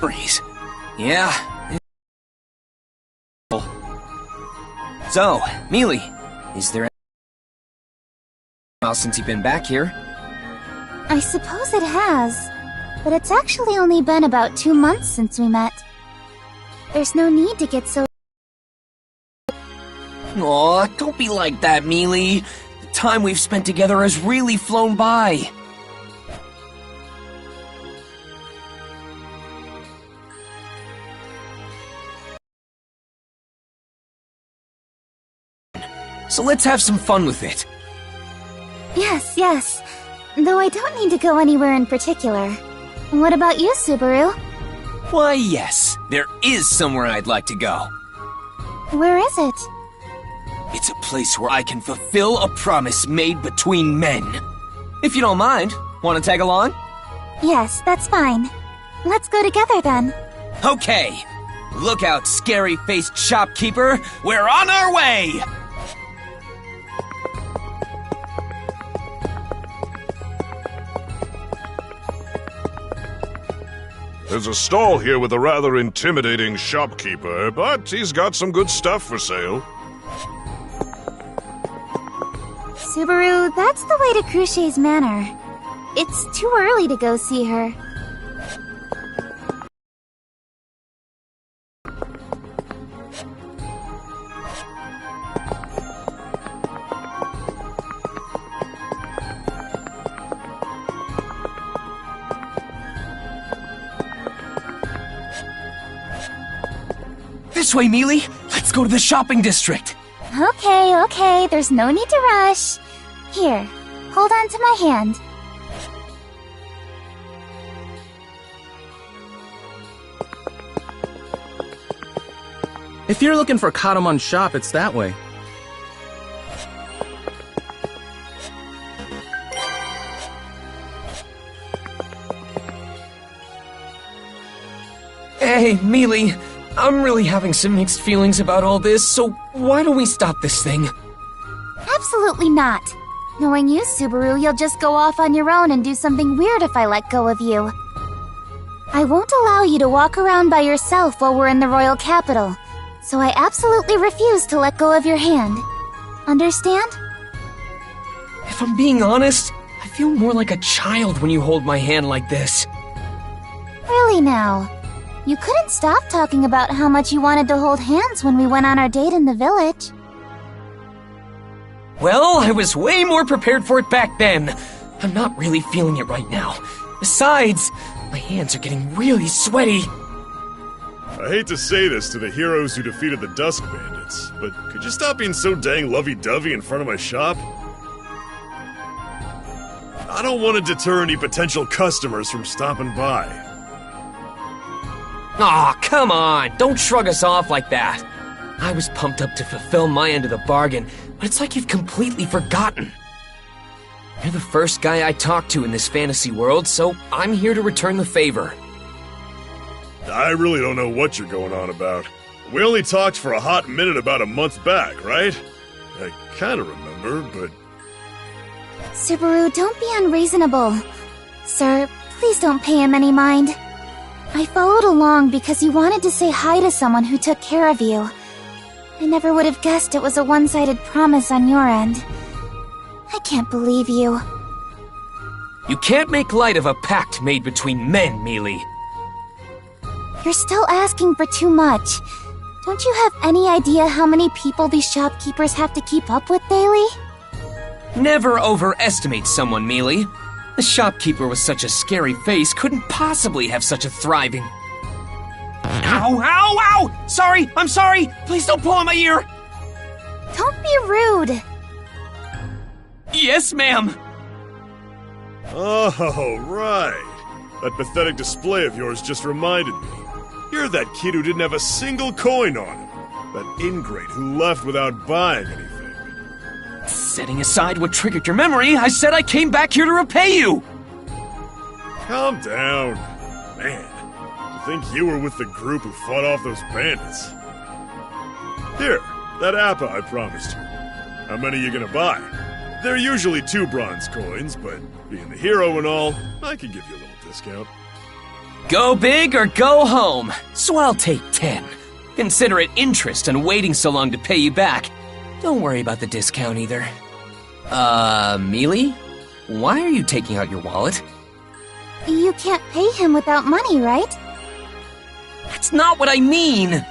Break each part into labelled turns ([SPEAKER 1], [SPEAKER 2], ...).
[SPEAKER 1] memories. Yeah. So, Mealy, is there any while since you've been back here?
[SPEAKER 2] I suppose it has, but it's actually only been about 2 months since we met. There's no need to get so...
[SPEAKER 1] Aw, don't be like that, Mealy. The time we've spent together has really flown by. So let's have some fun with it.
[SPEAKER 2] Yes, yes. Though I don't need to go anywhere in particular. What about you, Subaru?
[SPEAKER 1] Why, yes, there is somewhere I'd like to go.
[SPEAKER 2] Where is it?
[SPEAKER 1] It's a place where I can fulfill a promise made between men. If you don't mind, want to tag along?
[SPEAKER 2] Yes, that's fine. Let's go together then.
[SPEAKER 1] Okay. Look out, scary-faced shopkeeper. We're on our way!
[SPEAKER 3] There's a stall here with a rather intimidating shopkeeper, but he's got some good stuff for sale.
[SPEAKER 2] Subaru, that's the way to Cruchet's Manor. It's too early to go see her.
[SPEAKER 1] This way, Mealy. Let's go to the shopping district.
[SPEAKER 2] Okay, there's no need to rush. Here, hold on to my hand.
[SPEAKER 4] If you're looking for Katamon's shop, it's that way.
[SPEAKER 1] Hey, Mealy. I'm really having some mixed feelings about all this, so why don't we stop this thing?
[SPEAKER 2] Absolutely not. Knowing you, Subaru, you'll just go off on your own and do something weird if I let go of you. I won't allow you to walk around by yourself while we're in the royal capital, so I absolutely refuse to let go of your hand. Understand?
[SPEAKER 1] If I'm being honest, I feel more like a child when you hold my hand like this.
[SPEAKER 2] Really now? You couldn't stop talking about how much you wanted to hold hands when we went on our date in the village.
[SPEAKER 1] Well, I was way more prepared for it back then. I'm not really feeling it right now. Besides, my hands are getting really sweaty.
[SPEAKER 3] I hate to say this to the heroes who defeated the Dusk Bandits, but could you stop being so dang lovey-dovey in front of my shop? I don't want to deter any potential customers from stopping by.
[SPEAKER 1] Aw, come on! Don't shrug us off like that! I was pumped up to fulfill my end of the bargain, but it's like you've completely forgotten. You're the first guy I talked to in this fantasy world, so I'm here to return the favor.
[SPEAKER 3] I really don't know what you're going on about. We only talked for a hot minute about a month back, right? I kinda remember, but...
[SPEAKER 2] Subaru, don't be unreasonable. Sir, please don't pay him any mind. I followed along because you wanted to say hi to someone who took care of you. I never would have guessed it was a one-sided promise on your end. I can't believe you.
[SPEAKER 1] You can't make light of a pact made between men, Mealy.
[SPEAKER 2] You're still asking for too much. Don't you have any idea how many people these shopkeepers have to keep up with daily?
[SPEAKER 1] Never overestimate someone, Mealy. The shopkeeper with such a scary face couldn't possibly have such a thriving... Ow, ow, ow! Sorry, I'm sorry! Please don't pull on my ear!
[SPEAKER 2] Don't be rude!
[SPEAKER 1] Yes, ma'am!
[SPEAKER 3] Oh, right. That pathetic display of yours just reminded me. You're that kid who didn't have a single coin on him. That ingrate who left without buying anything.
[SPEAKER 1] Setting aside what triggered your memory, I said I came back here to repay you!
[SPEAKER 3] Calm down. Man, to think you were with the group who fought off those bandits. Here, that appa I promised you. How many you gonna buy? They're usually 2 bronze coins, but being the hero and all, I can give you a little discount.
[SPEAKER 1] Go big or go home. So I'll take 10. Consider it interest on waiting so long to pay you back. Don't worry about the discount either. Mealy? Why are you taking out your wallet?
[SPEAKER 2] You can't pay him without money, right?
[SPEAKER 1] That's not what I mean!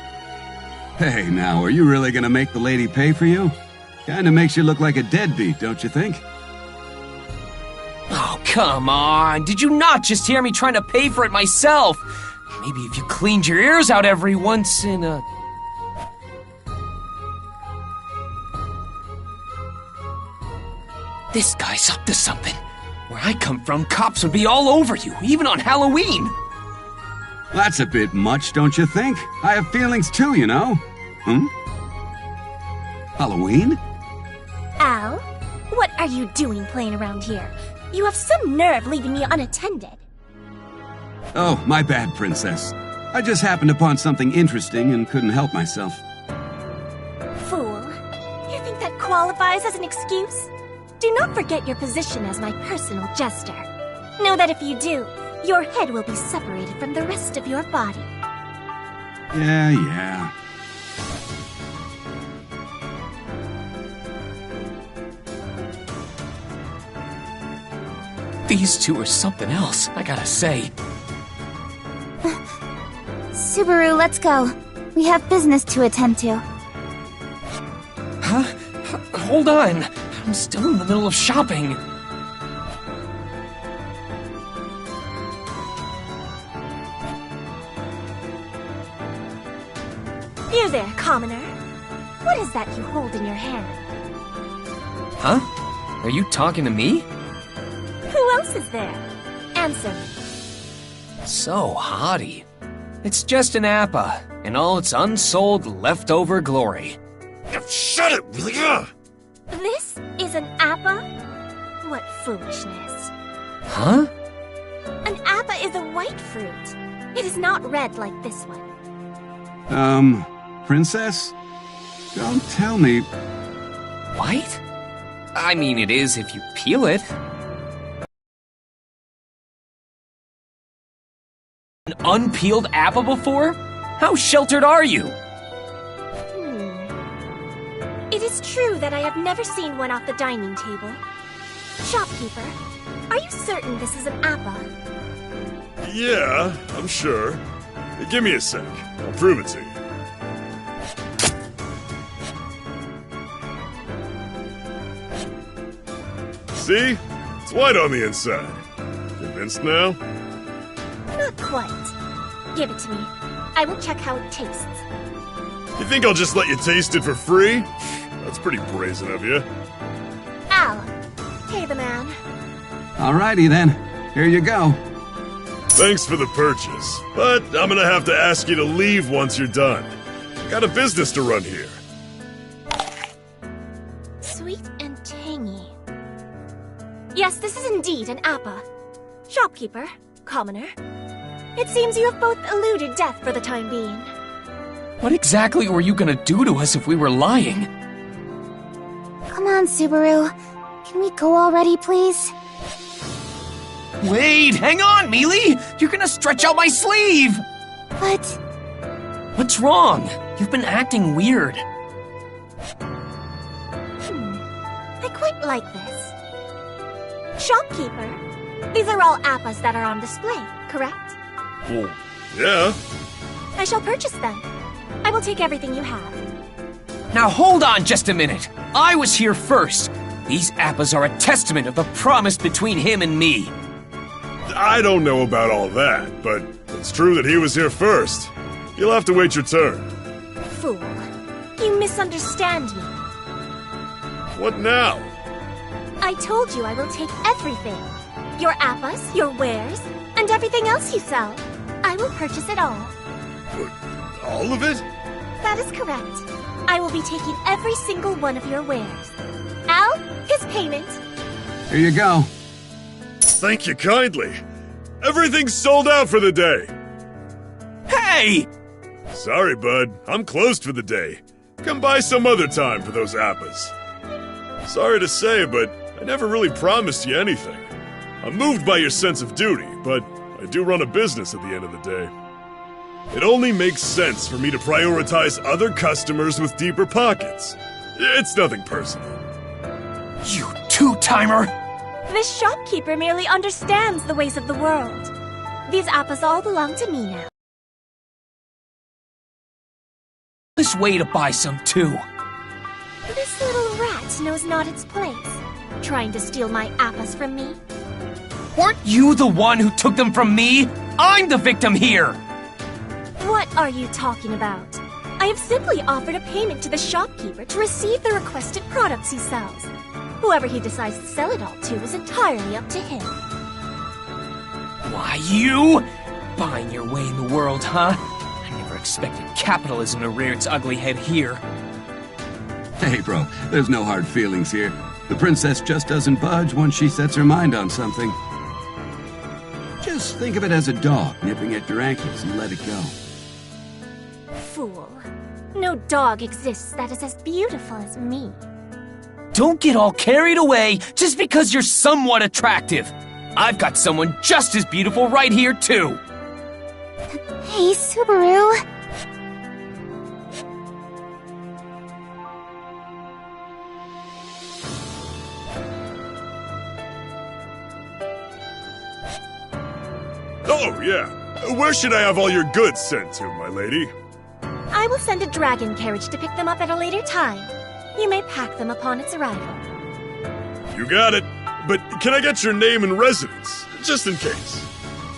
[SPEAKER 5] Hey, now, are you really gonna make the lady pay for you? Kinda makes you look like a deadbeat, don't you think?
[SPEAKER 1] Oh, come on! Did you not just hear me trying to pay for it myself? Maybe if you cleaned your ears out every once in a... This guy's up to something. Where I come from, cops would be all over you, even on Halloween.
[SPEAKER 5] That's a bit much, don't you think? I have feelings too, you know. Halloween?
[SPEAKER 6] Al, what are you doing playing around here? You have some nerve leaving me unattended.
[SPEAKER 5] Oh, my bad, Princess. I just happened upon something interesting and couldn't help myself.
[SPEAKER 6] Fool. You think that qualifies as an excuse? Do not forget your position as my personal jester. Know that if you do, your head will be separated from the rest of your body.
[SPEAKER 5] Yeah.
[SPEAKER 1] These two are something else, I gotta say.
[SPEAKER 2] Subaru, let's go. We have business to attend to.
[SPEAKER 1] Huh? Hold on. I'm still in the middle of shopping.
[SPEAKER 6] You there, commoner. What is that you hold in your hand?
[SPEAKER 1] Huh? Are you talking to me?
[SPEAKER 6] Who else is there? Answer me.
[SPEAKER 1] So haughty. It's just an APA, and all its unsold leftover glory.
[SPEAKER 3] Shut it, will ya?
[SPEAKER 6] This is an appa? What foolishness.
[SPEAKER 1] Huh?
[SPEAKER 6] An appa is a white fruit. It is not red like this one.
[SPEAKER 5] Princess? Don't tell me.
[SPEAKER 1] White? I mean, it is if you peel it. An unpeeled apple before? How sheltered are you?
[SPEAKER 6] It is true that I have never seen one off the dining table. Shopkeeper, are you certain this is an appa?
[SPEAKER 3] Yeah, I'm sure. Hey, give me a sec. I'll prove it to you. See? It's white on the inside. Convinced now?
[SPEAKER 6] Not quite. Give it to me. I will check how it tastes.
[SPEAKER 3] You think I'll just let you taste it for free? That's pretty brazen of you.
[SPEAKER 6] Al, pay the man.
[SPEAKER 5] Alrighty then. Here you go.
[SPEAKER 3] Thanks for the purchase, but I'm gonna have to ask you to leave once you're done. Got a business to run here.
[SPEAKER 6] Sweet and tangy. Yes, this is indeed an appa. Shopkeeper, commoner. It seems you have both eluded death for the time being.
[SPEAKER 1] What exactly were you gonna do to us if we were lying?
[SPEAKER 2] Come on, Subaru. Can we go already, please?
[SPEAKER 1] Wait, hang on, Mealy! You're gonna stretch out my sleeve!
[SPEAKER 2] But...
[SPEAKER 1] What's wrong? You've been acting weird.
[SPEAKER 6] I quite like this. Shopkeeper, these are all appas that are on display, correct?
[SPEAKER 3] Well, yeah.
[SPEAKER 6] I shall purchase them. I will take everything you have.
[SPEAKER 1] Now hold on just a minute. I was here first. These appas are a testament of the promise between him and me.
[SPEAKER 3] I don't know about all that, but it's true that he was here first. You'll have to wait your turn.
[SPEAKER 6] Fool. You misunderstand me.
[SPEAKER 3] What now?
[SPEAKER 6] I told you I will take everything. Your appas, your wares, and everything else you sell. I will purchase it all.
[SPEAKER 3] But all of it?
[SPEAKER 6] That is correct. I will be taking every single one of your wares. Al, his payment.
[SPEAKER 5] Here you go.
[SPEAKER 3] Thank you kindly. Everything's sold out for the day.
[SPEAKER 1] Hey!
[SPEAKER 3] Sorry, bud. I'm closed for the day. Come by some other time for those appas. Sorry to say, but I never really promised you anything. I'm moved by your sense of duty, but I do run a business at the end of the day. It only makes sense for me to prioritize other customers with deeper pockets. It's nothing personal.
[SPEAKER 1] You two-timer!
[SPEAKER 6] This shopkeeper merely understands the ways of the world. These apples all belong to me now.
[SPEAKER 1] This way to buy some too.
[SPEAKER 6] This little rat knows not its place, trying to steal my apples from me.
[SPEAKER 1] Weren't you the one who took them from me? I'm the victim here!
[SPEAKER 6] What are you talking about? I have simply offered a payment to the shopkeeper to receive the requested products he sells. Whoever he decides to sell it all to is entirely up to him.
[SPEAKER 1] Why, you? Buying your way in the world, huh? I never expected capitalism to rear its ugly head here.
[SPEAKER 5] Hey, bro, there's no hard feelings here. The princess just doesn't budge once she sets her mind on something. Just think of it as a dog nipping at your ankles and let it go.
[SPEAKER 6] Fool. No dog exists that is as beautiful as me.
[SPEAKER 1] Don't get all carried away just because you're somewhat attractive. I've got someone just as beautiful right here, too.
[SPEAKER 2] Hey, Subaru.
[SPEAKER 3] Oh, yeah. Where should I have all your goods sent to, my lady?
[SPEAKER 6] I will send a dragon carriage to pick them up at a later time. You may pack them upon its arrival.
[SPEAKER 3] You got it. But can I get your name and residence, just in case?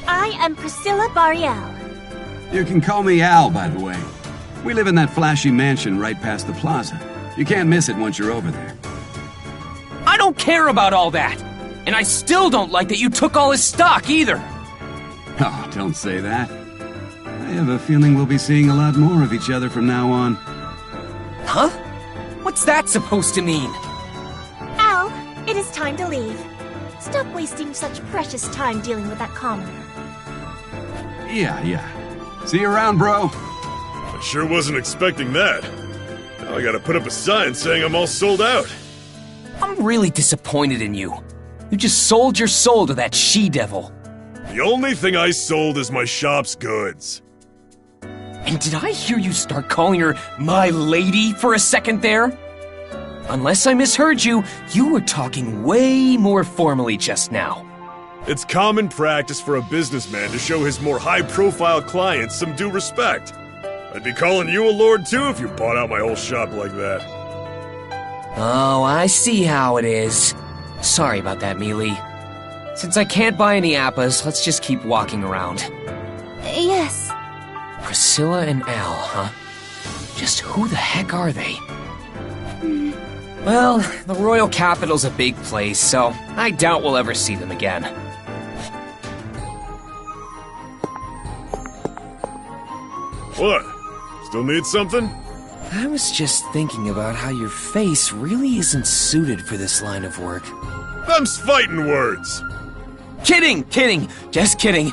[SPEAKER 6] I am Priscilla Bariel.
[SPEAKER 5] You can call me Al, by the way. We live in that flashy mansion right past the plaza. You can't miss it once you're over there.
[SPEAKER 1] I don't care about all that. And I still don't like that you took all his stock, either.
[SPEAKER 5] Oh, don't say that. I have a feeling we'll be seeing a lot more of each other from now on.
[SPEAKER 1] Huh? What's that supposed to mean?
[SPEAKER 6] Al, it is time to leave. Stop wasting such precious time dealing with that commoner.
[SPEAKER 5] Yeah. See you around, bro.
[SPEAKER 3] I sure wasn't expecting that. Now I gotta put up a sign saying I'm all sold out.
[SPEAKER 1] I'm really disappointed in you. You just sold your soul to that she-devil.
[SPEAKER 3] The only thing I sold is my shop's goods.
[SPEAKER 1] And did I hear you start calling her my lady for a second there? Unless I misheard you, you were talking way more formally just now.
[SPEAKER 3] It's common practice for a businessman to show his more high-profile clients some due respect. I'd be calling you a lord too if you bought out my whole shop like that.
[SPEAKER 1] Oh, I see how it is. Sorry about that, Mealy. Since I can't buy any appas, let's just keep walking around.
[SPEAKER 2] Yes.
[SPEAKER 1] Priscilla and Al, huh? Just who the heck are they? Well, the royal capital's a big place, so I doubt we'll ever see them again.
[SPEAKER 3] What? Still need something?
[SPEAKER 1] I was just thinking about how your face really isn't suited for this line of work.
[SPEAKER 3] Them's fighting words.
[SPEAKER 1] Kidding! Just kidding.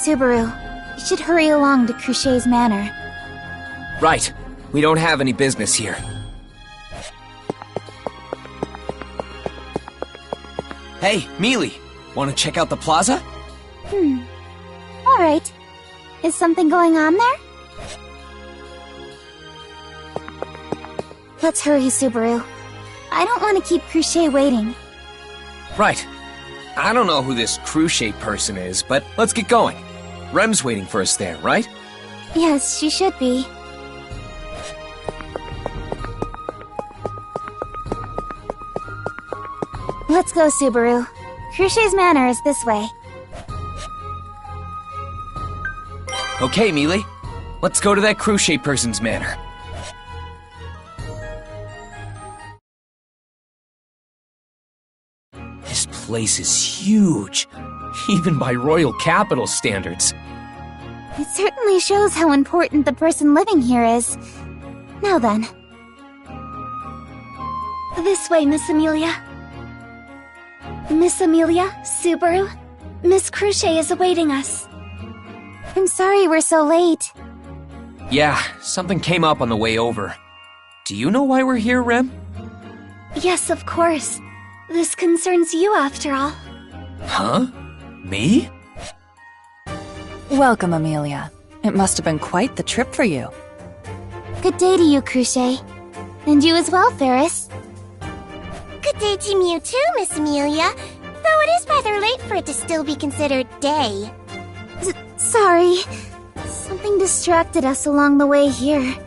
[SPEAKER 2] Subaru, you should hurry along to Cruchet's Manor.
[SPEAKER 1] Right. We don't have any business here. Hey, Mealy, want to check out the plaza?
[SPEAKER 2] Alright. Is something going on there? Let's hurry, Subaru. I don't want to keep Cruchet waiting.
[SPEAKER 1] Right. I don't know who this Cruchet person is, but let's get going. Rem's waiting for us there, right?
[SPEAKER 2] Yes, she should be. Let's go, Subaru. Cruchet's Manor is this way.
[SPEAKER 1] Okay, Mealy. Let's go to that Cruchet person's manor. This place is huge, even by royal capital standards.
[SPEAKER 2] It certainly shows how important the person living here is. Now then.
[SPEAKER 6] This way, Miss Amelia. Miss Amelia, Subaru, Miss Cruchet is awaiting us.
[SPEAKER 2] I'm sorry we're so late.
[SPEAKER 1] Yeah, something came up on the way over. Do you know why we're here, Rem?
[SPEAKER 6] Yes, of course. This concerns you after all.
[SPEAKER 1] Huh? Me?
[SPEAKER 7] Welcome, Amelia. It must have been quite the trip for you.
[SPEAKER 2] Good day to you, Cruche. And you as well, Ferris.
[SPEAKER 6] Good day to you too, Miss Amelia. Though it is rather late for it to still be considered day.
[SPEAKER 2] Sorry. Something distracted us along the way here.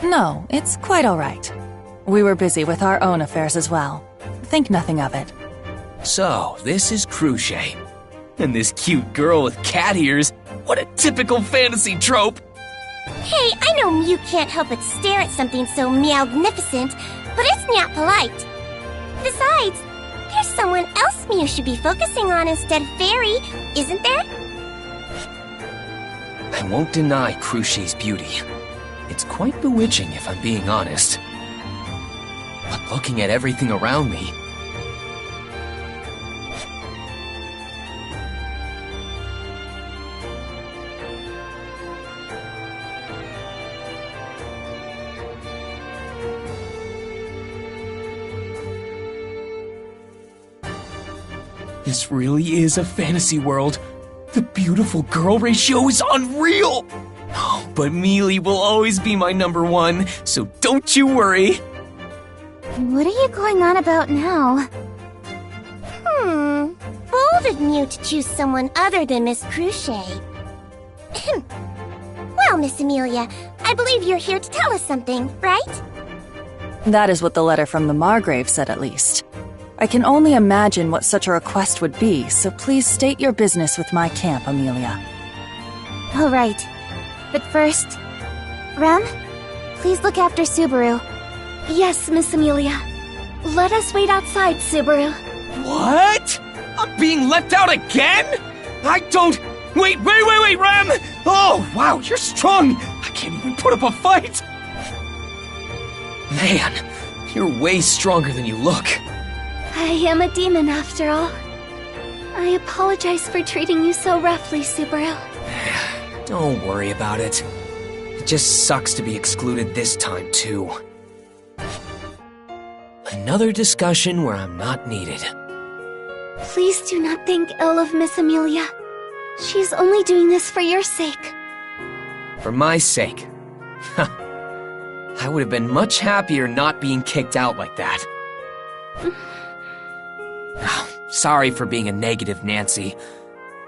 [SPEAKER 7] No, it's quite all right. We were busy with our own affairs as well. Think nothing of it.
[SPEAKER 1] So, this is Cruche. And this cute girl with cat ears. What a typical fantasy trope!
[SPEAKER 6] Hey, I know Mew can't help but stare at something so magnificent, but it's not polite. Besides, there's someone else Mew should be focusing on instead of Fairy, isn't there?
[SPEAKER 1] I won't deny Cruche's beauty. It's quite bewitching if I'm being honest. But looking at everything around me... This really is a fantasy world. The beautiful girl ratio is unreal! Oh, but Mealy will always be my number one, so don't you worry.
[SPEAKER 2] What are you going on about now?
[SPEAKER 6] Bold of Mew to choose someone other than Miss Cruche. Well, Miss Amelia, I believe you're here to tell us something, right?
[SPEAKER 7] That is what the letter from the Margrave said, at least. I can only imagine what such a request would be, so please state your business with my camp, Amelia.
[SPEAKER 2] All right. But first... Rem, please look after Subaru.
[SPEAKER 6] Yes, Miss Amelia. Let us wait outside, Subaru.
[SPEAKER 1] What? I'm being left out again? I don't... Wait, Rem! Oh, wow, you're strong! I can't even put up a fight! Man, you're way stronger than you look.
[SPEAKER 6] I am a demon after all. I apologize for treating you so roughly, Subaru.
[SPEAKER 1] Don't worry about it. It just sucks to be excluded this time, too. Another discussion where I'm not needed.
[SPEAKER 6] Please do not think ill of Miss Amelia. She's only doing this for your sake.
[SPEAKER 1] For my sake. I would have been much happier not being kicked out like that. Sorry for being a negative, Nancy.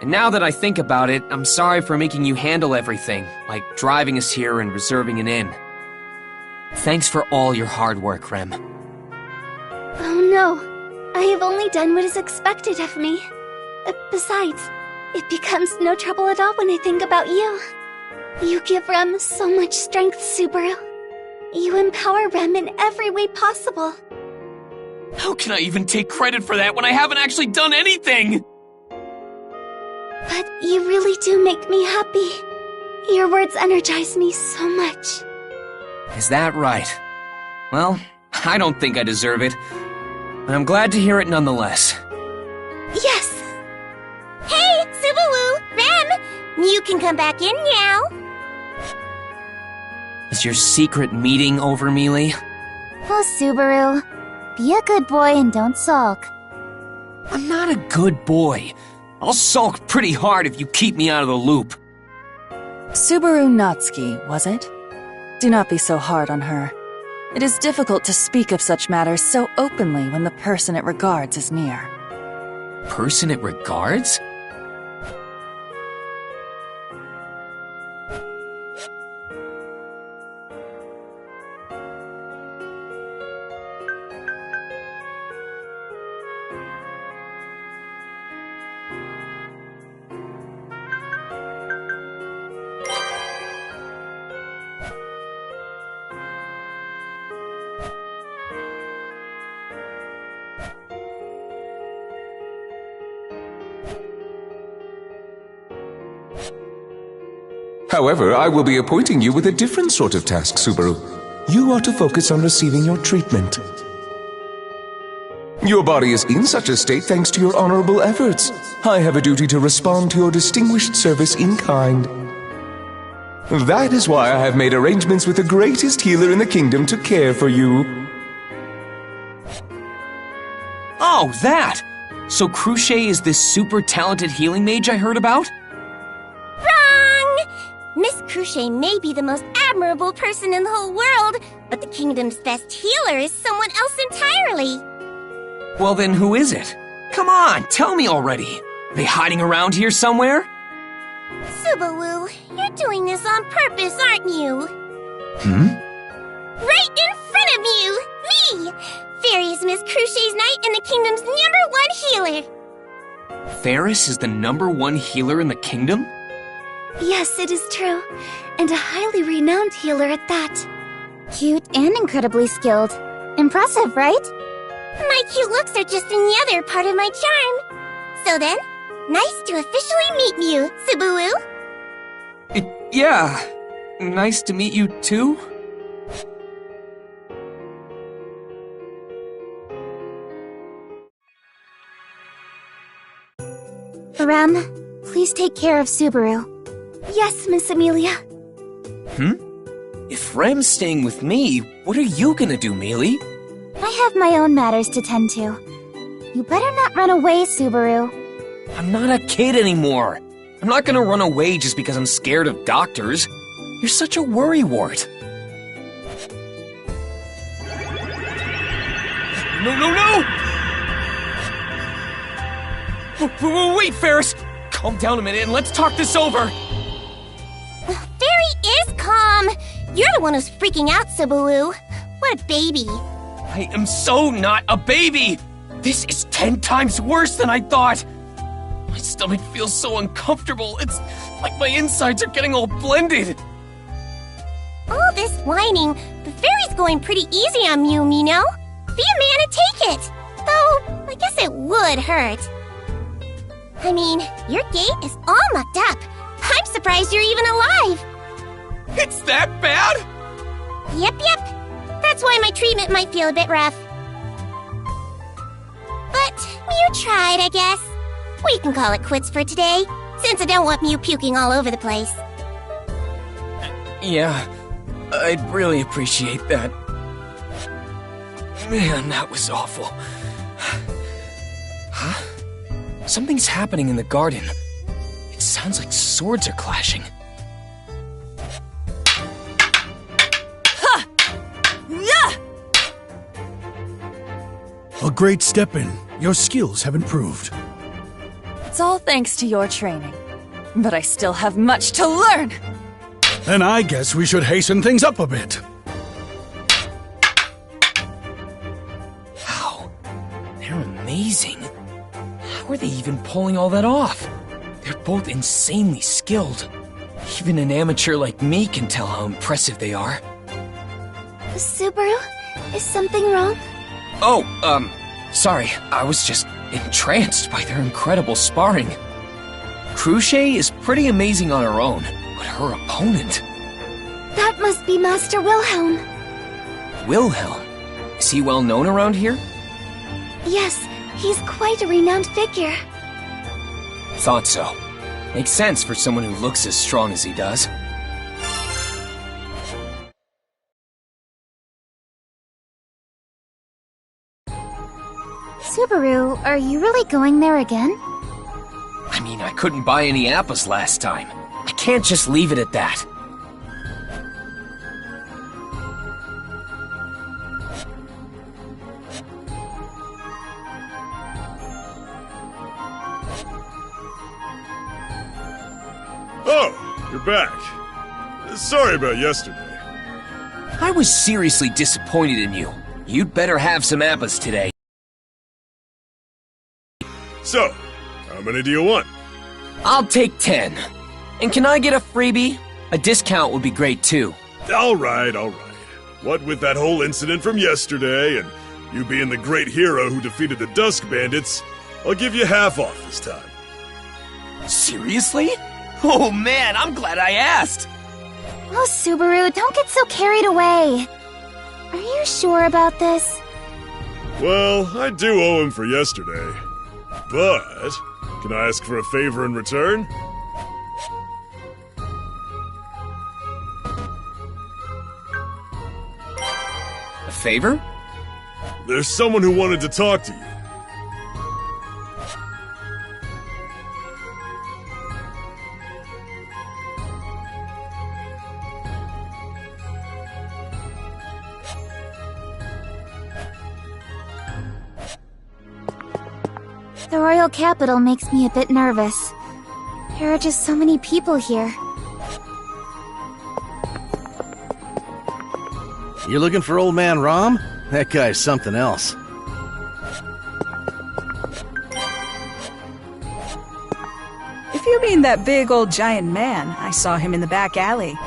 [SPEAKER 1] And now that I think about it, I'm sorry for making you handle everything, like driving us here and reserving an inn. Thanks for all your hard work, Rem.
[SPEAKER 6] Oh no, I have only done what is expected of me. Besides, it becomes no trouble at all when I think about you. You give Rem so much strength, Subaru. You empower Rem in every way possible.
[SPEAKER 1] How can I even take credit for that when I haven't actually done anything?
[SPEAKER 6] But you really do make me happy. Your words energize me so much.
[SPEAKER 1] Is that right? Well, I don't think I deserve it, but I'm glad to hear it nonetheless.
[SPEAKER 6] Yes! Hey, Subaru! Rem! You can come back in now.
[SPEAKER 1] Is your secret meeting over, Mealy?
[SPEAKER 2] Oh, Subaru. Be a good boy and don't sulk.
[SPEAKER 1] I'm not a good boy. I'll sulk pretty hard if you keep me out of the loop.
[SPEAKER 7] Subaru Natsuki, was it? Do not be so hard on her. It is difficult to speak of such matters so openly when the person it regards is near.
[SPEAKER 1] Person it regards?
[SPEAKER 8] However, I will be appointing you with a different sort of task, Subaru. You are to focus on receiving your treatment. Your body is in such a state thanks to your honorable efforts. I have a duty to respond to your distinguished service in kind. That is why I have made arrangements with the greatest healer in the kingdom to care for you.
[SPEAKER 1] Oh, that! So Cruchet is this super talented healing mage I heard about?
[SPEAKER 6] Wrong! Miss Cruchet may be the most admirable person in the whole world, but the kingdom's best healer is someone else entirely.
[SPEAKER 1] Well then, who is it? Come on, tell me already. Are they hiding around here somewhere?
[SPEAKER 6] Subaru, you're doing this on purpose, aren't you? Right in front of you! Me! Fairy is Miss Cruchet's knight and the kingdom's #1 healer!
[SPEAKER 1] Ferris is the #1 healer in the kingdom?
[SPEAKER 2] Yes, it is true. And a highly renowned healer at that. Cute and incredibly skilled. Impressive, right?
[SPEAKER 6] My cute looks are just another part of my charm. So then, nice to officially meet you, Subaru.
[SPEAKER 1] Yeah. Nice to meet you too?
[SPEAKER 2] Rem, please take care of Subaru. Yes, Miss Amelia.
[SPEAKER 1] If Rem's staying with me, what are you gonna do, Mealy?
[SPEAKER 2] I have my own matters to tend to. You better not run away, Subaru.
[SPEAKER 1] I'm not a kid anymore. I'm not gonna run away just because I'm scared of doctors. You're such a worrywart. No! Wait, Ferris! Calm down a minute and let's talk this over.
[SPEAKER 6] Fairy is calm. You're the one who's freaking out, Subaru. What a baby.
[SPEAKER 1] I am so not a baby! This is 10 times worse than I thought! My stomach feels so uncomfortable. It's like my insides are getting all blended.
[SPEAKER 6] All this whining, the fairy's going pretty easy on you, Mino. Be a man and take it. Though, I guess it would hurt. I mean, your gait is all mucked up. I'm surprised you're even alive.
[SPEAKER 1] It's that bad?
[SPEAKER 6] Yep. That's why my treatment might feel a bit rough. But you tried, I guess. We can call it quits for today, since I don't want you puking all over the place.
[SPEAKER 1] Yeah, I'd really appreciate that. Man, that was awful. Huh? Something's happening in the garden. It sounds like swords are clashing.
[SPEAKER 9] A great step in. Your skills have improved.
[SPEAKER 7] It's all thanks to your training. But I still have much to learn!
[SPEAKER 9] Then I guess we should hasten things up a bit.
[SPEAKER 1] Wow, they're amazing. How are they even pulling all that off? They're both insanely skilled. Even an amateur like me can tell how impressive they are.
[SPEAKER 2] Subaru, is something wrong?
[SPEAKER 1] Oh, sorry. I was just entranced by their incredible sparring. Cruchet is pretty amazing on her own, but her opponent...
[SPEAKER 2] That must be Master Wilhelm.
[SPEAKER 1] Wilhelm? Is he well known around here?
[SPEAKER 2] Yes, he's quite a renowned figure.
[SPEAKER 1] Thought so. Makes sense for someone who looks as strong as he does.
[SPEAKER 2] Subaru, are you really going there again?
[SPEAKER 1] I mean, I couldn't buy any apples last time. I can't just leave it at that.
[SPEAKER 3] Oh, you're back. Sorry about yesterday.
[SPEAKER 1] I was seriously disappointed in you. You'd better have some apples today.
[SPEAKER 3] So, how many do you want?
[SPEAKER 1] I'll take 10. And can I get a freebie? A discount would be great too.
[SPEAKER 3] All right. What with that whole incident from yesterday and you being the great hero who defeated the Dusk Bandits, I'll give you half off this time.
[SPEAKER 1] Seriously? Oh man, I'm glad I asked.
[SPEAKER 2] Oh, Subaru, don't get so carried away. Are you sure about this?
[SPEAKER 3] Well, I do owe him for yesterday. But, can I ask for a favor in return?
[SPEAKER 1] favor?
[SPEAKER 3] There's someone who wanted to talk to you.
[SPEAKER 2] The Royal Capital makes me a bit nervous. There are just so many people here.
[SPEAKER 10] You looking for Old Man Rom? That guy's something else.
[SPEAKER 11] If you mean that big old giant man, I saw him in the back alley.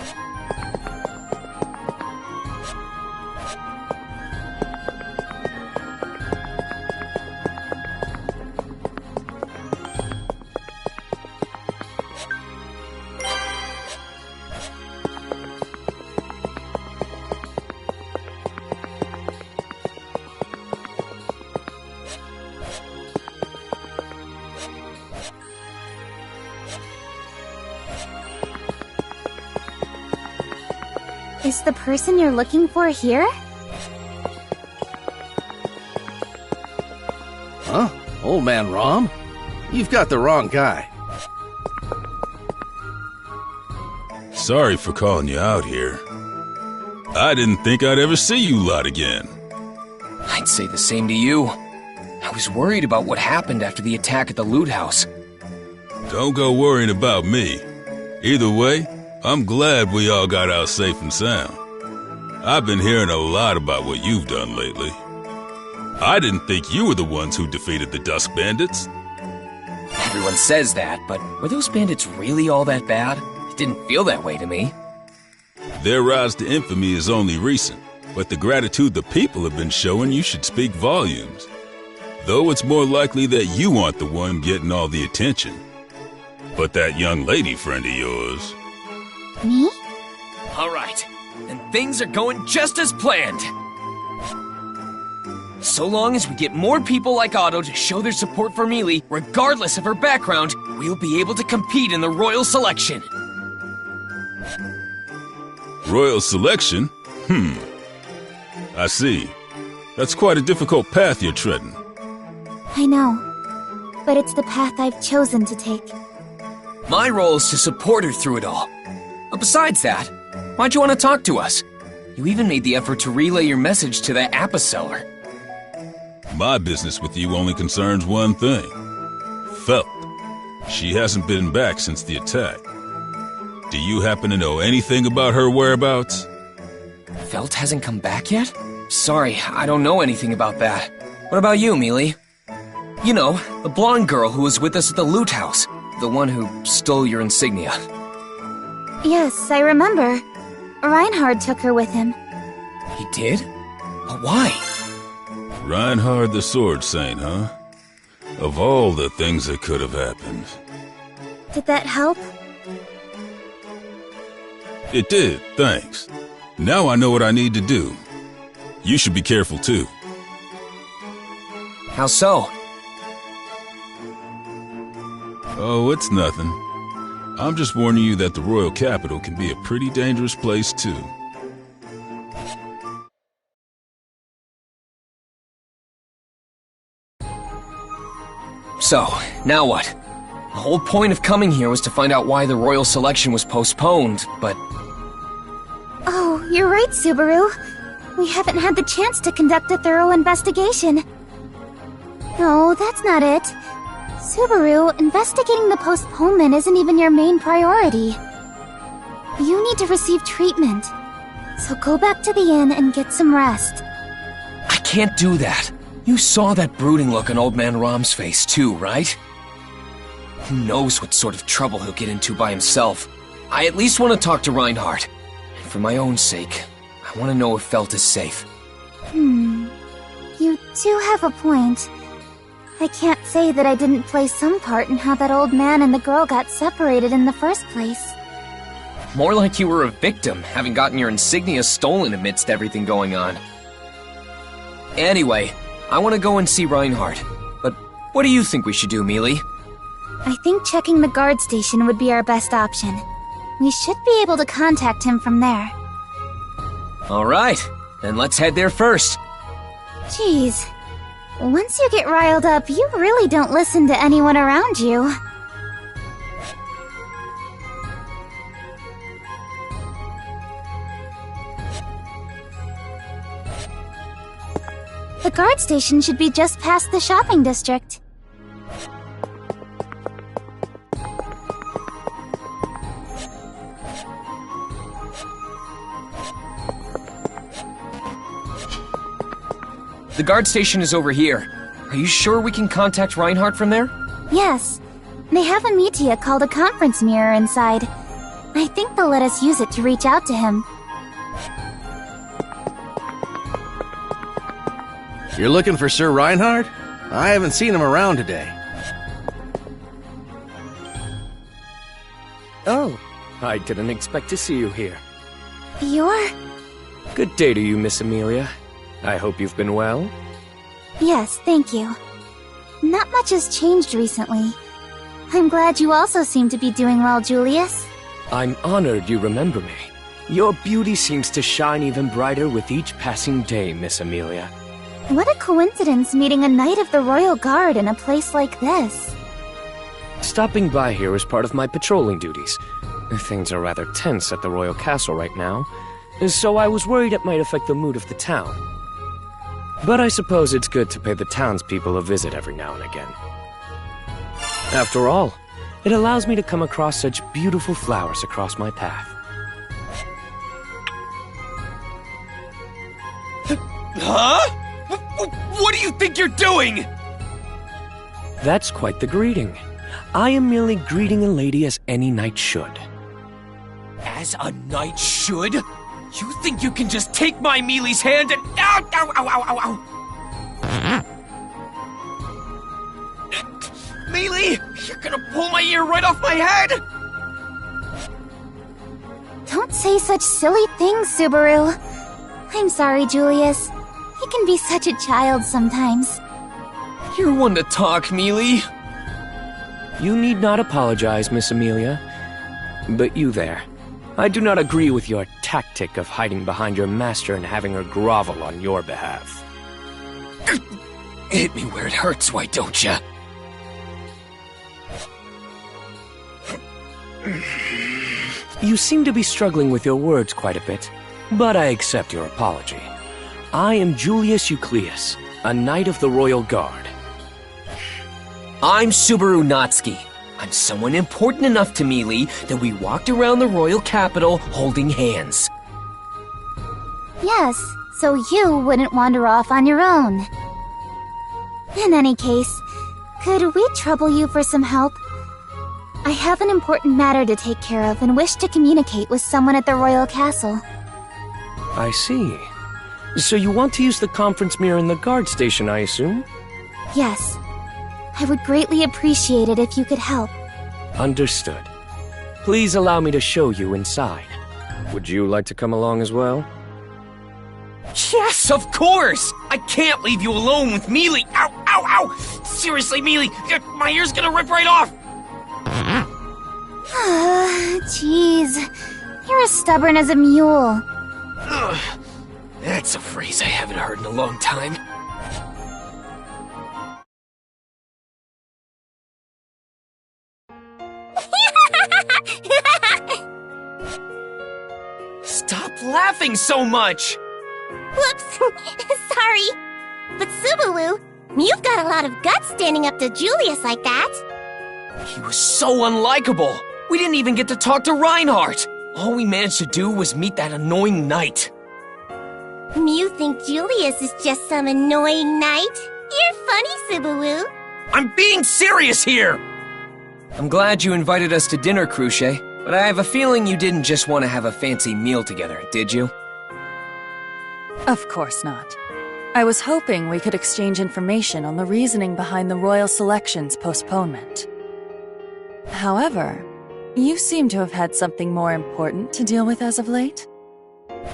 [SPEAKER 2] Is the person you're looking for here?
[SPEAKER 10] Huh? Old Man Rom? You've got the wrong guy.
[SPEAKER 12] Sorry for calling you out here. I didn't think I'd ever see you lot again.
[SPEAKER 1] I'd say the same to you. I was worried about what happened after the attack at the loot house.
[SPEAKER 12] Don't go worrying about me. Either way, I'm glad we all got out safe and sound. I've been hearing a lot about what you've done lately. I didn't think you were the ones who defeated the Dusk Bandits.
[SPEAKER 1] Everyone says that, but were those bandits really all that bad? It didn't feel that way to me.
[SPEAKER 12] Their rise to infamy is only recent, but the gratitude the people have been showing you should speak volumes. Though it's more likely that you aren't the one getting all the attention. But that young lady friend of yours...
[SPEAKER 2] Me?
[SPEAKER 1] All right, then things are going just as planned. So long as we get more people like Otto to show their support for Mealy, regardless of her background, we'll be able to compete in the Royal Selection.
[SPEAKER 12] Royal Selection? I see. That's quite a difficult path you're treading.
[SPEAKER 2] I know, but it's the path I've chosen to take.
[SPEAKER 1] My role is to support her through it all. Besides that, why'd you want to talk to us? You even made the effort to relay your message to that Appa seller.
[SPEAKER 12] My business with you only concerns one thing. Felt. She hasn't been back since the attack. Do you happen to know anything about her whereabouts?
[SPEAKER 1] Felt hasn't come back yet? Sorry, I don't know anything about that. What about you, Mealy? You know, the blonde girl who was with us at the loot house. The one who stole your insignia.
[SPEAKER 2] Yes, I remember. Reinhard took her with him.
[SPEAKER 1] He did? But why?
[SPEAKER 12] Reinhard the Sword Saint, huh? Of all the things that could have happened.
[SPEAKER 2] Did that help?
[SPEAKER 12] It did, thanks. Now I know what I need to do. You should be careful too.
[SPEAKER 1] How so?
[SPEAKER 12] Oh, it's nothing. I'm just warning you that the Royal Capital can be a pretty dangerous place too.
[SPEAKER 1] So, now what? The whole point of coming here was to find out why the Royal Selection was postponed, but...
[SPEAKER 2] Oh, you're right, Subaru. We haven't had the chance to conduct a thorough investigation. No, that's not it. Subaru, investigating the postponement isn't even your main priority. You need to receive treatment. So go back to the inn and get some rest.
[SPEAKER 1] I can't do that. You saw that brooding look on Old Man Rom's face too, right? Who knows what sort of trouble he'll get into by himself. I at least want to talk to Reinhard. And for my own sake, I want to know if Felt is safe.
[SPEAKER 2] You do have a point. I can't say that I didn't play some part in how that old man and the girl got separated in the first place.
[SPEAKER 1] More like you were a victim, having gotten your insignia stolen amidst everything going on. Anyway, I want to go and see Reinhard. But what do you think we should do, Mealy?
[SPEAKER 2] I think checking the guard station would be our best option. We should be able to contact him from there.
[SPEAKER 1] All right. Then let's head there first.
[SPEAKER 2] Jeez. Once you get riled up, you really don't listen to anyone around you. The guard station should be just past the shopping district.
[SPEAKER 1] The guard station is over here. Are you sure we can contact Reinhardt from there?
[SPEAKER 2] Yes. They have a media called a conference mirror inside. I think they'll let us use it to reach out to him.
[SPEAKER 10] You're looking for Sir Reinhardt? I haven't seen him around today.
[SPEAKER 13] Oh, I didn't expect to see you here.
[SPEAKER 2] You're...
[SPEAKER 13] Good day to you, Miss Amelia. I hope you've been well.
[SPEAKER 2] Yes, thank you. Not much has changed recently. I'm glad you also seem to be doing well, Julius.
[SPEAKER 13] I'm honored you remember me. Your beauty seems to shine even brighter with each passing day, Miss Amelia.
[SPEAKER 2] What a coincidence meeting a Knight of the Royal Guard in a place like this.
[SPEAKER 13] Stopping by here is part of my patrolling duties. Things are rather tense at the Royal Castle right now, so I was worried it might affect the mood of the town. But I suppose it's good to pay the townspeople a visit every now and again. After all, it allows me to come across such beautiful flowers across my path.
[SPEAKER 1] Huh? What do you think you're doing?
[SPEAKER 13] That's quite the greeting. I am merely greeting a lady as any knight should.
[SPEAKER 1] As a knight should? You think you can just take my Mealy's hand and... Ow, ow, ow, ow, ow, ow! Mealy! You're gonna pull my ear right off my head!
[SPEAKER 2] Don't say such silly things, Subaru. I'm sorry, Julius. He can be such a child sometimes.
[SPEAKER 1] You're one to talk, Mealy.
[SPEAKER 13] You need not apologize, Miss Amelia. But you there. I do not agree with your tactic of hiding behind your master and having her grovel on your behalf.
[SPEAKER 1] Hit me where it hurts, why don't ya?
[SPEAKER 13] You seem to be struggling with your words quite a bit, but I accept your apology. I am Julius Eucleus, a Knight of the Royal Guard.
[SPEAKER 1] I'm Subaru Natsuki. I'm someone important enough to Mealy that we walked around the royal capital holding hands.
[SPEAKER 2] Yes, so you wouldn't wander off on your own. In any case, could we trouble you for some help? I have an important matter to take care of and wish to communicate with someone at the royal castle.
[SPEAKER 13] I see. So you want to use the conference mirror in the guard station, I assume?
[SPEAKER 2] Yes. I would greatly appreciate it if you could help.
[SPEAKER 13] Understood. Please allow me to show you inside. Would you like to come along as well?
[SPEAKER 1] Yes, of course! I can't leave you alone with Mealy! Ow, ow, ow! Seriously, Mealy, my ear's gonna rip right off!
[SPEAKER 2] Jeez. You're as stubborn as a mule.
[SPEAKER 1] Ugh. That's a phrase I haven't heard in a long time. Stop laughing so much!
[SPEAKER 6] Whoops! Sorry. But Subaru, you've got a lot of guts standing up to Julius like that.
[SPEAKER 1] He was so unlikable. We didn't even get to talk to Reinhardt. All we managed to do was meet that annoying knight.
[SPEAKER 6] You think Julius is just some annoying knight? You're funny, Subaru.
[SPEAKER 1] I'm being serious here! I'm glad you invited us to dinner, Cruce, but I have a feeling you didn't just want to have a fancy meal together, did you?
[SPEAKER 7] Of course not. I was hoping we could exchange information on the reasoning behind the Royal Selection's postponement. However, you seem to have had something more important to deal with as of late.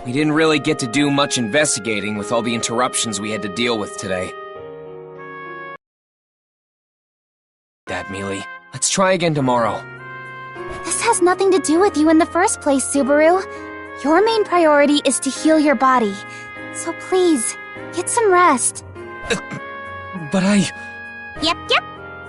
[SPEAKER 1] We didn't really get to do much investigating with all the interruptions we had to deal with today. That, Mealy. Let's try again tomorrow.
[SPEAKER 2] This has nothing to do with you in the first place, Subaru. Your main priority is to heal your body. So please, get some rest.
[SPEAKER 1] But I...
[SPEAKER 6] Yep.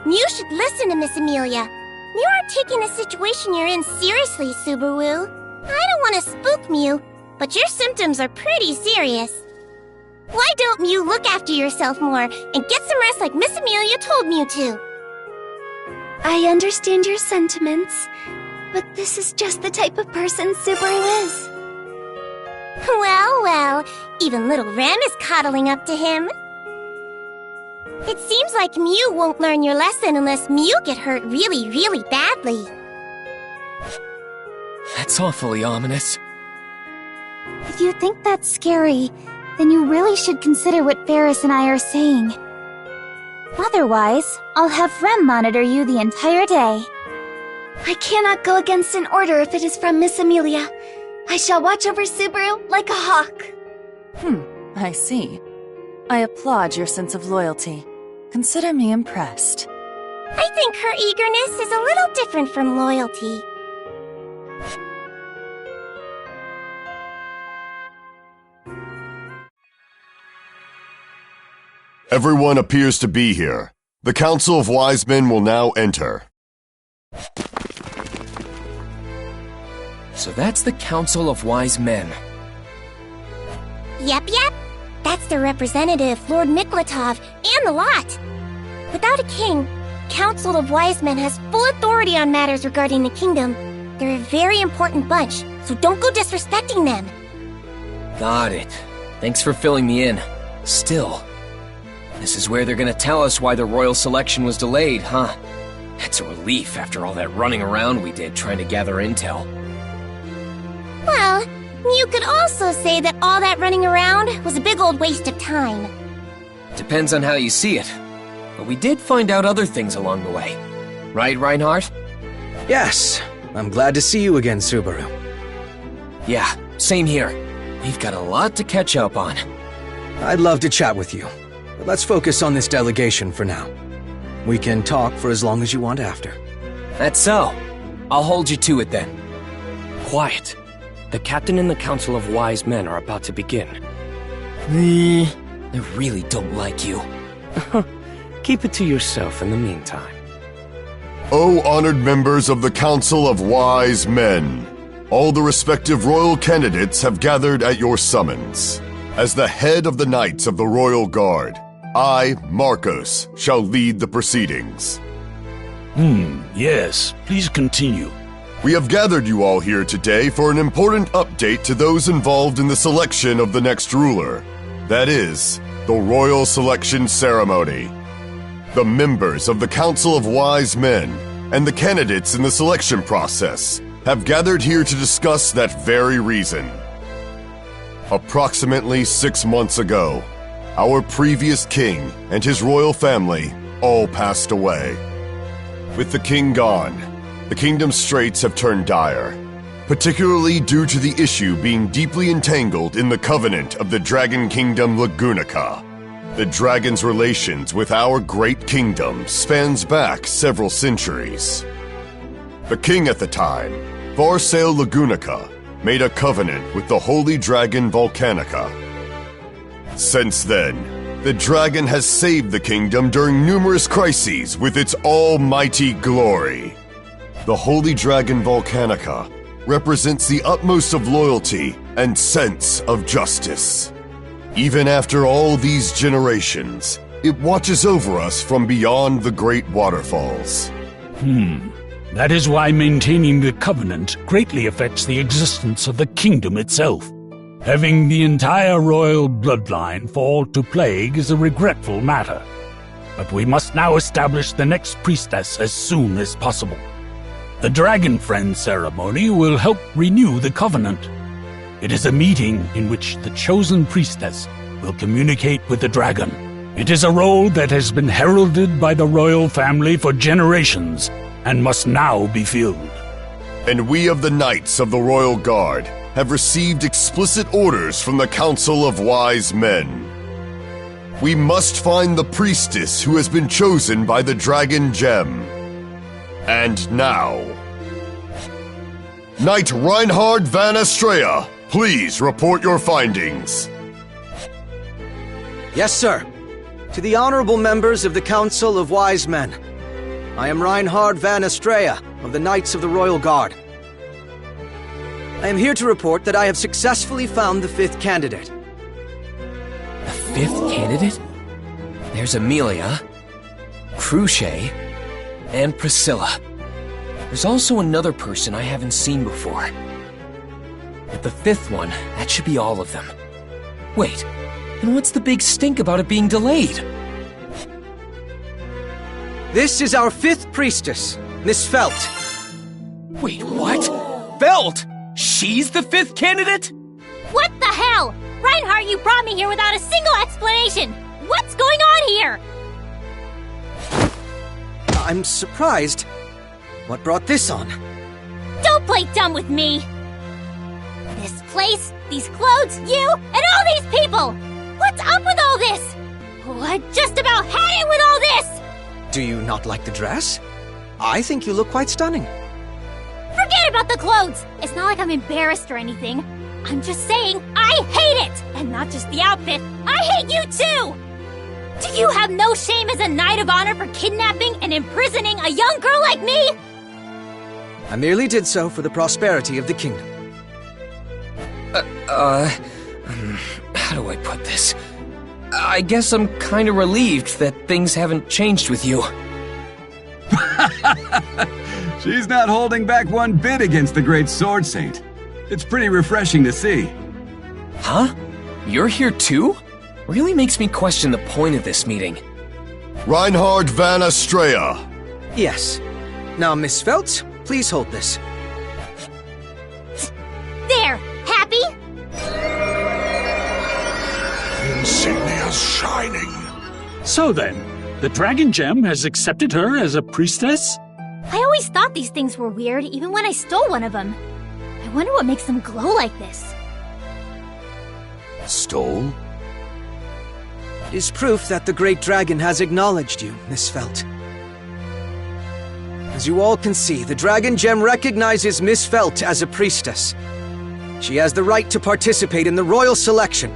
[SPEAKER 6] You should listen to Miss Amelia. You aren't taking the situation you're in seriously, Subaru. I don't want to spook Mew, but your symptoms are pretty serious. Why don't Mew look after yourself more and get some rest like Miss Amelia told Mew to?
[SPEAKER 2] I understand your sentiments, but this is just the type of person Subaru is.
[SPEAKER 6] Well, even little Rem is coddling up to him. It seems like Mew won't learn your lesson unless Mew get hurt really, really badly.
[SPEAKER 1] That's awfully ominous.
[SPEAKER 2] If you think that's scary, then you really should consider what Ferris and I are saying. Otherwise, I'll have Rem monitor you the entire day. I cannot go against an order if it is from Miss Amelia. I shall watch over Subaru like a hawk.
[SPEAKER 7] I see. I applaud your sense of loyalty. Consider me impressed.
[SPEAKER 6] I think her eagerness is a little different from loyalty.
[SPEAKER 3] Everyone appears to be here. The Council of Wise Men will now enter.
[SPEAKER 1] So that's the Council of Wise Men.
[SPEAKER 6] Yep. That's the representative, Lord Miklatov, and the lot. Without a king, Council of Wise Men has full authority on matters regarding the kingdom. They're a very important bunch, so don't go disrespecting them.
[SPEAKER 1] Got it. Thanks for filling me in. Still, this is where they're gonna tell us why the royal selection was delayed, huh? That's a relief after all that running around we did trying to gather intel.
[SPEAKER 6] Well, you could also say that all that running around was a big old waste of time.
[SPEAKER 1] Depends on how you see it. But we did find out other things along the way. Right, Reinhardt?
[SPEAKER 14] Yes. I'm glad to see you again, Subaru.
[SPEAKER 1] Yeah, same here. We've got a lot to catch up on.
[SPEAKER 14] I'd love to chat with you, but let's focus on this delegation for now. We can talk for as long as you want after.
[SPEAKER 1] That's so. I'll hold you to it then.
[SPEAKER 13] Quiet. The captain and the Council of Wise Men are about to begin.
[SPEAKER 1] They really don't like you.
[SPEAKER 13] Keep it to yourself in the meantime.
[SPEAKER 3] O honored members of the Council of Wise Men, all the respective royal candidates have gathered at your summons. As the head of the Knights of the Royal Guard, I, Marcos, shall lead the proceedings.
[SPEAKER 9] Yes, please continue.
[SPEAKER 3] We have gathered you all here today for an important update to those involved in the selection of the next ruler. That is, the royal selection ceremony. The members of the Council of Wise Men and the candidates in the selection process have gathered here to discuss that very reason. Approximately 6 months ago, our previous king and his royal family all passed away. With the king gone, the kingdom's straits have turned dire, particularly due to the issue being deeply entangled in the covenant of the Dragon Kingdom Lagunica. The dragon's relations with our great kingdom spans back several centuries. The king at the time, Varsail Lagunica, made a covenant with the holy dragon Volcanica. Since then, the dragon has saved the kingdom during numerous crises with its almighty glory. The holy dragon Volcanica represents the utmost of loyalty and sense of justice. Even after all these generations, it watches over us from beyond the great waterfalls.
[SPEAKER 9] That is why maintaining the covenant greatly affects the existence of the kingdom itself. Having the entire royal bloodline fall to plague is a regretful matter. But we must now establish the next priestess as soon as possible. The Dragon Friend ceremony will help renew the covenant. It is a meeting in which the chosen priestess will communicate with the dragon. It is a role that has been heralded by the royal family for generations and must now be filled.
[SPEAKER 3] And we of the Knights of the Royal Guard have received explicit orders from the Council of Wise Men. We must find the priestess who has been chosen by the Dragon Gem. And now, Knight Reinhard van Estrella, please report your findings.
[SPEAKER 14] Yes, sir. To the honorable members of the Council of Wise Men, I am Reinhard van Estrella of the Knights of the Royal Guard. I am here to report that I have successfully found the 5th candidate.
[SPEAKER 1] The 5th candidate? There's Amelia, Cruce, and Priscilla. There's also another person I haven't seen before. But the 5th one, that should be all of them. Wait, then what's the big stink about it being delayed?
[SPEAKER 14] This is our 5th priestess, Miss Felt.
[SPEAKER 1] Wait, what? Felt? She's the 5th candidate?
[SPEAKER 6] What the hell? Reinhardt, you brought me here without a single explanation! What's going on here?
[SPEAKER 14] I'm surprised. What brought this on?
[SPEAKER 6] Don't play dumb with me! This place, these clothes, you, and all these people! What's up with all this? Oh, I just about had it with all this!
[SPEAKER 14] Do you not like the dress? I think you look quite stunning.
[SPEAKER 6] Forget about the clothes! It's not like I'm embarrassed or anything. I'm just saying, I hate it! And not just the outfit, I hate you too! Do you have no shame as a Knight of Honor for kidnapping and imprisoning a young girl like me?
[SPEAKER 14] I merely did so for the prosperity of the kingdom.
[SPEAKER 1] How do I put this? I guess I'm kinda relieved that things haven't changed with you.
[SPEAKER 5] She's not holding back one bit against the great Sword Saint. It's pretty refreshing to see.
[SPEAKER 1] Huh? You're here too? Really makes me question the point of this meeting.
[SPEAKER 3] Reinhard van Estrella.
[SPEAKER 14] Yes. Now, Miss Felt, please hold this.
[SPEAKER 6] There! Happy?
[SPEAKER 15] Insignia's shining.
[SPEAKER 9] So then, the Dragon Gem has accepted her as a priestess?
[SPEAKER 6] I always thought these things were weird, even when I stole one of them. I wonder what makes them glow like this.
[SPEAKER 14] Stole? It is proof that the Great Dragon has acknowledged you, Miss Felt. As you all can see, the Dragon Gem recognizes Miss Felt as a priestess. She has the right to participate in the royal selection.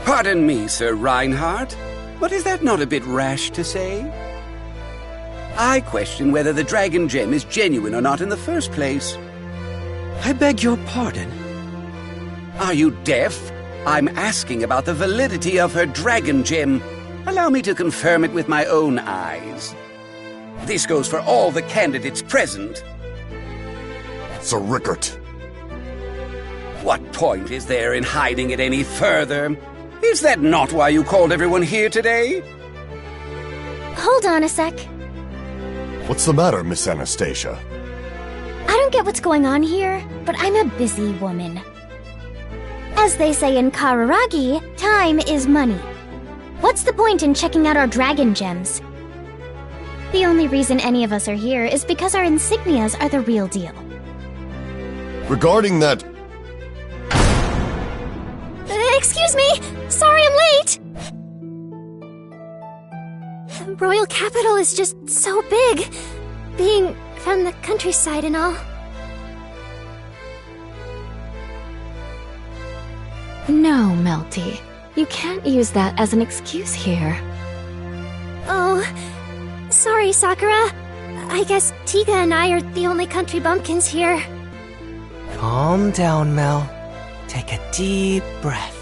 [SPEAKER 5] Pardon me, Sir Reinhardt, but is that not a bit rash to say? I question whether the Dragon Gem is genuine or not in the first place.
[SPEAKER 14] I beg your pardon?
[SPEAKER 5] Are you deaf? I'm asking about the validity of her Dragon Gem. Allow me to confirm it with my own eyes. This goes for all the candidates present.
[SPEAKER 3] Sir Rickert.
[SPEAKER 5] What point is there in hiding it any further? Is that not why you called everyone here today?
[SPEAKER 2] Hold on a sec.
[SPEAKER 3] What's the matter, Miss Anastasia?
[SPEAKER 2] I don't get what's going on here, but I'm a busy woman. As they say in Kararagi, time is money. What's the point in checking out our dragon gems? The only reason any of us are here is because our insignias are the real deal.
[SPEAKER 3] Regarding that...
[SPEAKER 2] Excuse me! Sorry I'm late! The royal capital is just so big, being from the countryside and all.
[SPEAKER 16] No, Melty. You can't use that as an excuse here.
[SPEAKER 2] Oh, sorry, Sakura. I guess Tiga and I are the only country bumpkins here.
[SPEAKER 17] Calm down, Mel. Take a deep breath.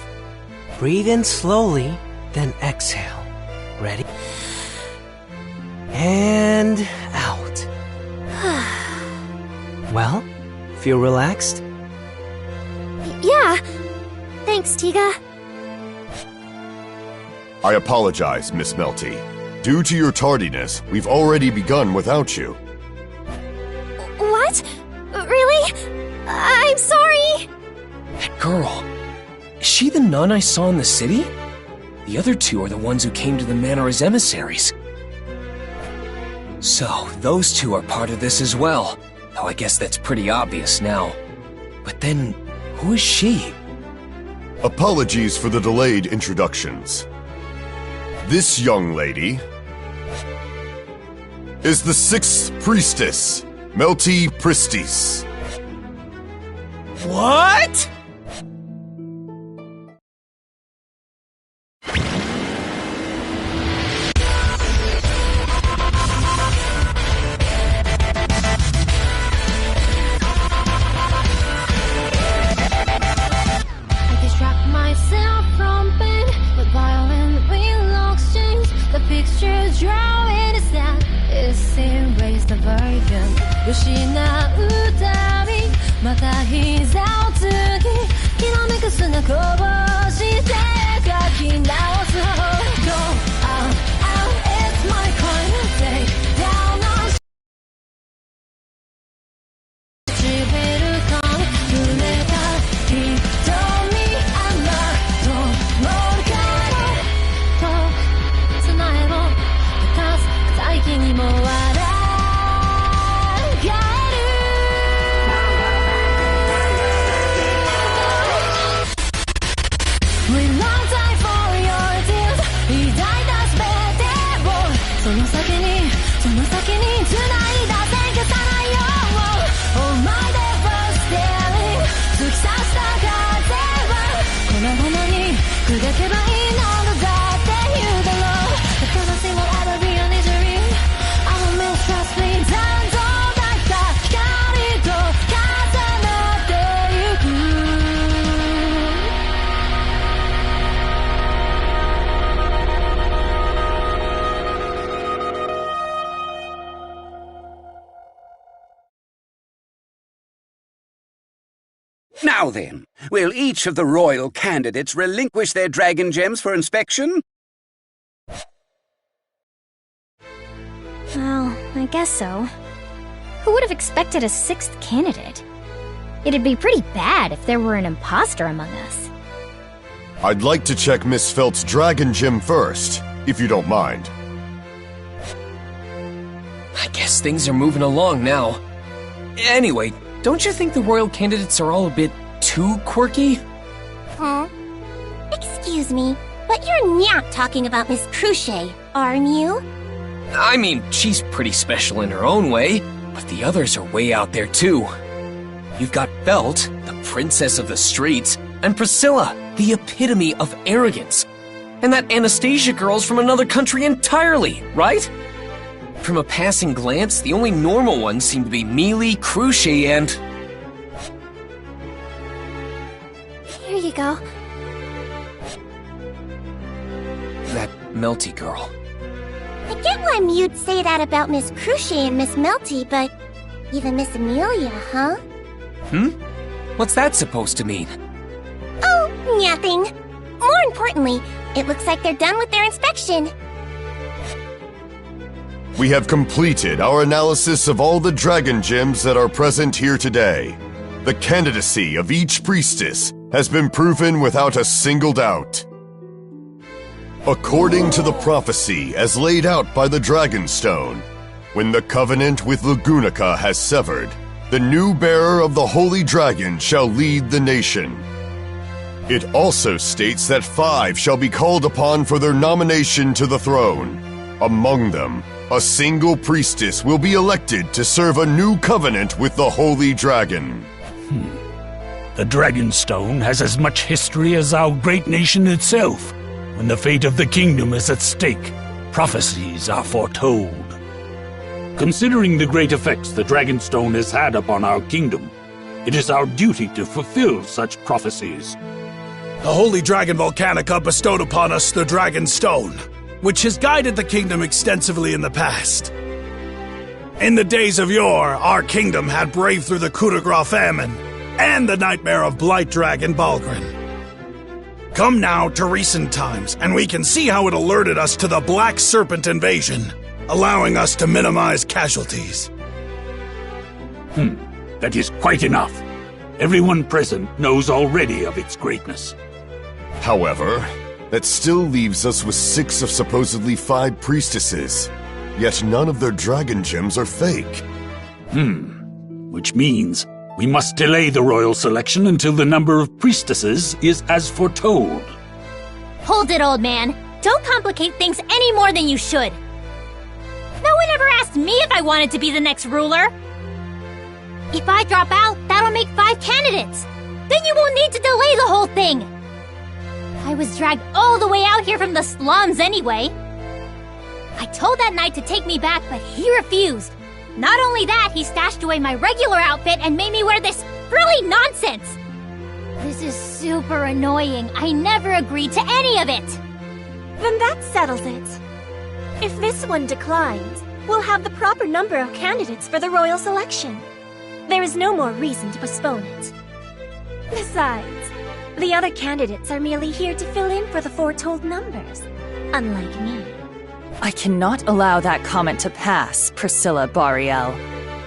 [SPEAKER 17] Breathe in slowly, then exhale. Ready? And out. Well, feel relaxed?
[SPEAKER 2] Yeah. Thanks, Tiga.
[SPEAKER 3] I apologize, Miss Melty. Due to your tardiness, we've already begun without you.
[SPEAKER 2] What? Really? I'm sorry!
[SPEAKER 1] That girl. Is she the nun I saw in the city? The other two are the ones who came to the manor as emissaries. So, those two are part of this as well. Though I guess that's pretty obvious now. But then, who is she?
[SPEAKER 3] Apologies for the delayed introductions. This young lady is the 6th priestess, Melty Pristis.
[SPEAKER 1] What?
[SPEAKER 18] drawing is that it's erased the version 失うたびまた膝をつききらめく砂こぼして書き直す Go out, out, it's my kind of day Down on 唇かん触れた瞳あんなともからと砂絵を溶かす大気にも笑がる We long time for your tears 抱いたすべてをその先に繋いだ線消さないよう Oh my devastating 突き刺した風はこのままに砕けばいいのだって言うだろう But nothing will ever be an injury I will miss trust me 残像だった光と重なってゆく
[SPEAKER 19] Now then, will each of the royal candidates relinquish their dragon gems for inspection?
[SPEAKER 6] Well, I guess so. Who would have expected a sixth candidate? It'd be pretty bad if there were an imposter among us.
[SPEAKER 3] I'd like to check Miss Felt's dragon gem first, if you don't mind.
[SPEAKER 1] I guess things are moving along now. Anyway, don't you think the royal candidates are all a bit too quirky?
[SPEAKER 6] Huh? Excuse me, but you're not talking about Miss Cruchet, aren't you?
[SPEAKER 1] I mean, she's pretty special in her own way, but the others are way out there too. You've got Felt, the princess of the streets, and Priscilla, the epitome of arrogance. And that Anastasia girl's from another country entirely, right? From a passing glance, the only normal ones seem to be Mealy, Cruchet, and...
[SPEAKER 6] Here you go.
[SPEAKER 1] that Melty girl.
[SPEAKER 6] I get why you'd say that about Miss Cruchet and Miss Melty, but even Miss Amelia, huh?
[SPEAKER 1] What's that supposed to mean?
[SPEAKER 6] Oh, nothing. More importantly, it looks like they're done with their inspection.
[SPEAKER 3] We have completed our analysis of all the dragon gems that are present here today. The candidacy of each priestess has been proven without a single doubt. According to the prophecy as laid out by the Dragonstone, when the covenant with Lagunica has severed, the new bearer of the Holy Dragon shall lead the nation. It also states that 5 shall be called upon for their nomination to the throne. Among them, a single priestess will be elected to serve a new covenant with the Holy Dragon.
[SPEAKER 9] The Dragonstone has as much history as our great nation itself. When the fate of the kingdom is at stake, prophecies are foretold. Considering the great effects the Dragonstone has had upon our kingdom, it is our duty to fulfill such prophecies.
[SPEAKER 20] The Holy Dragon Volcanica bestowed upon us the Dragonstone, which has guided the kingdom extensively in the past. In the days of yore, our kingdom had braved through the coup de grace famine and the nightmare of Blight Dragon Balgrin. Come now to recent times, and we can see how it alerted us to the Black Serpent invasion, allowing us to minimize casualties.
[SPEAKER 9] That is quite enough. Everyone present knows already of its greatness.
[SPEAKER 3] However, that still leaves us with 6 of supposedly 5 priestesses, yet none of their dragon gems are fake.
[SPEAKER 9] Which means we must delay the royal selection until the number of priestesses is as foretold.
[SPEAKER 6] Hold it, old man. Don't complicate things any more than you should. No one ever asked me if I wanted to be the next ruler. If I drop out, that'll make 5 candidates. Then you won't need to delay the whole thing. I was dragged all the way out here from the slums anyway. I told that knight to take me back, but he refused. Not only that, he stashed away my regular outfit and made me wear this frilly nonsense. This is super annoying. I never agreed to any of it.
[SPEAKER 18] Then that settles it.
[SPEAKER 6] If this one declines, we'll have the proper number of candidates for the royal selection. There is no more reason to postpone it. Besides, the other candidates are merely here to fill in for the foretold numbers, unlike me.
[SPEAKER 7] I cannot allow that comment to pass, Priscilla Bariel.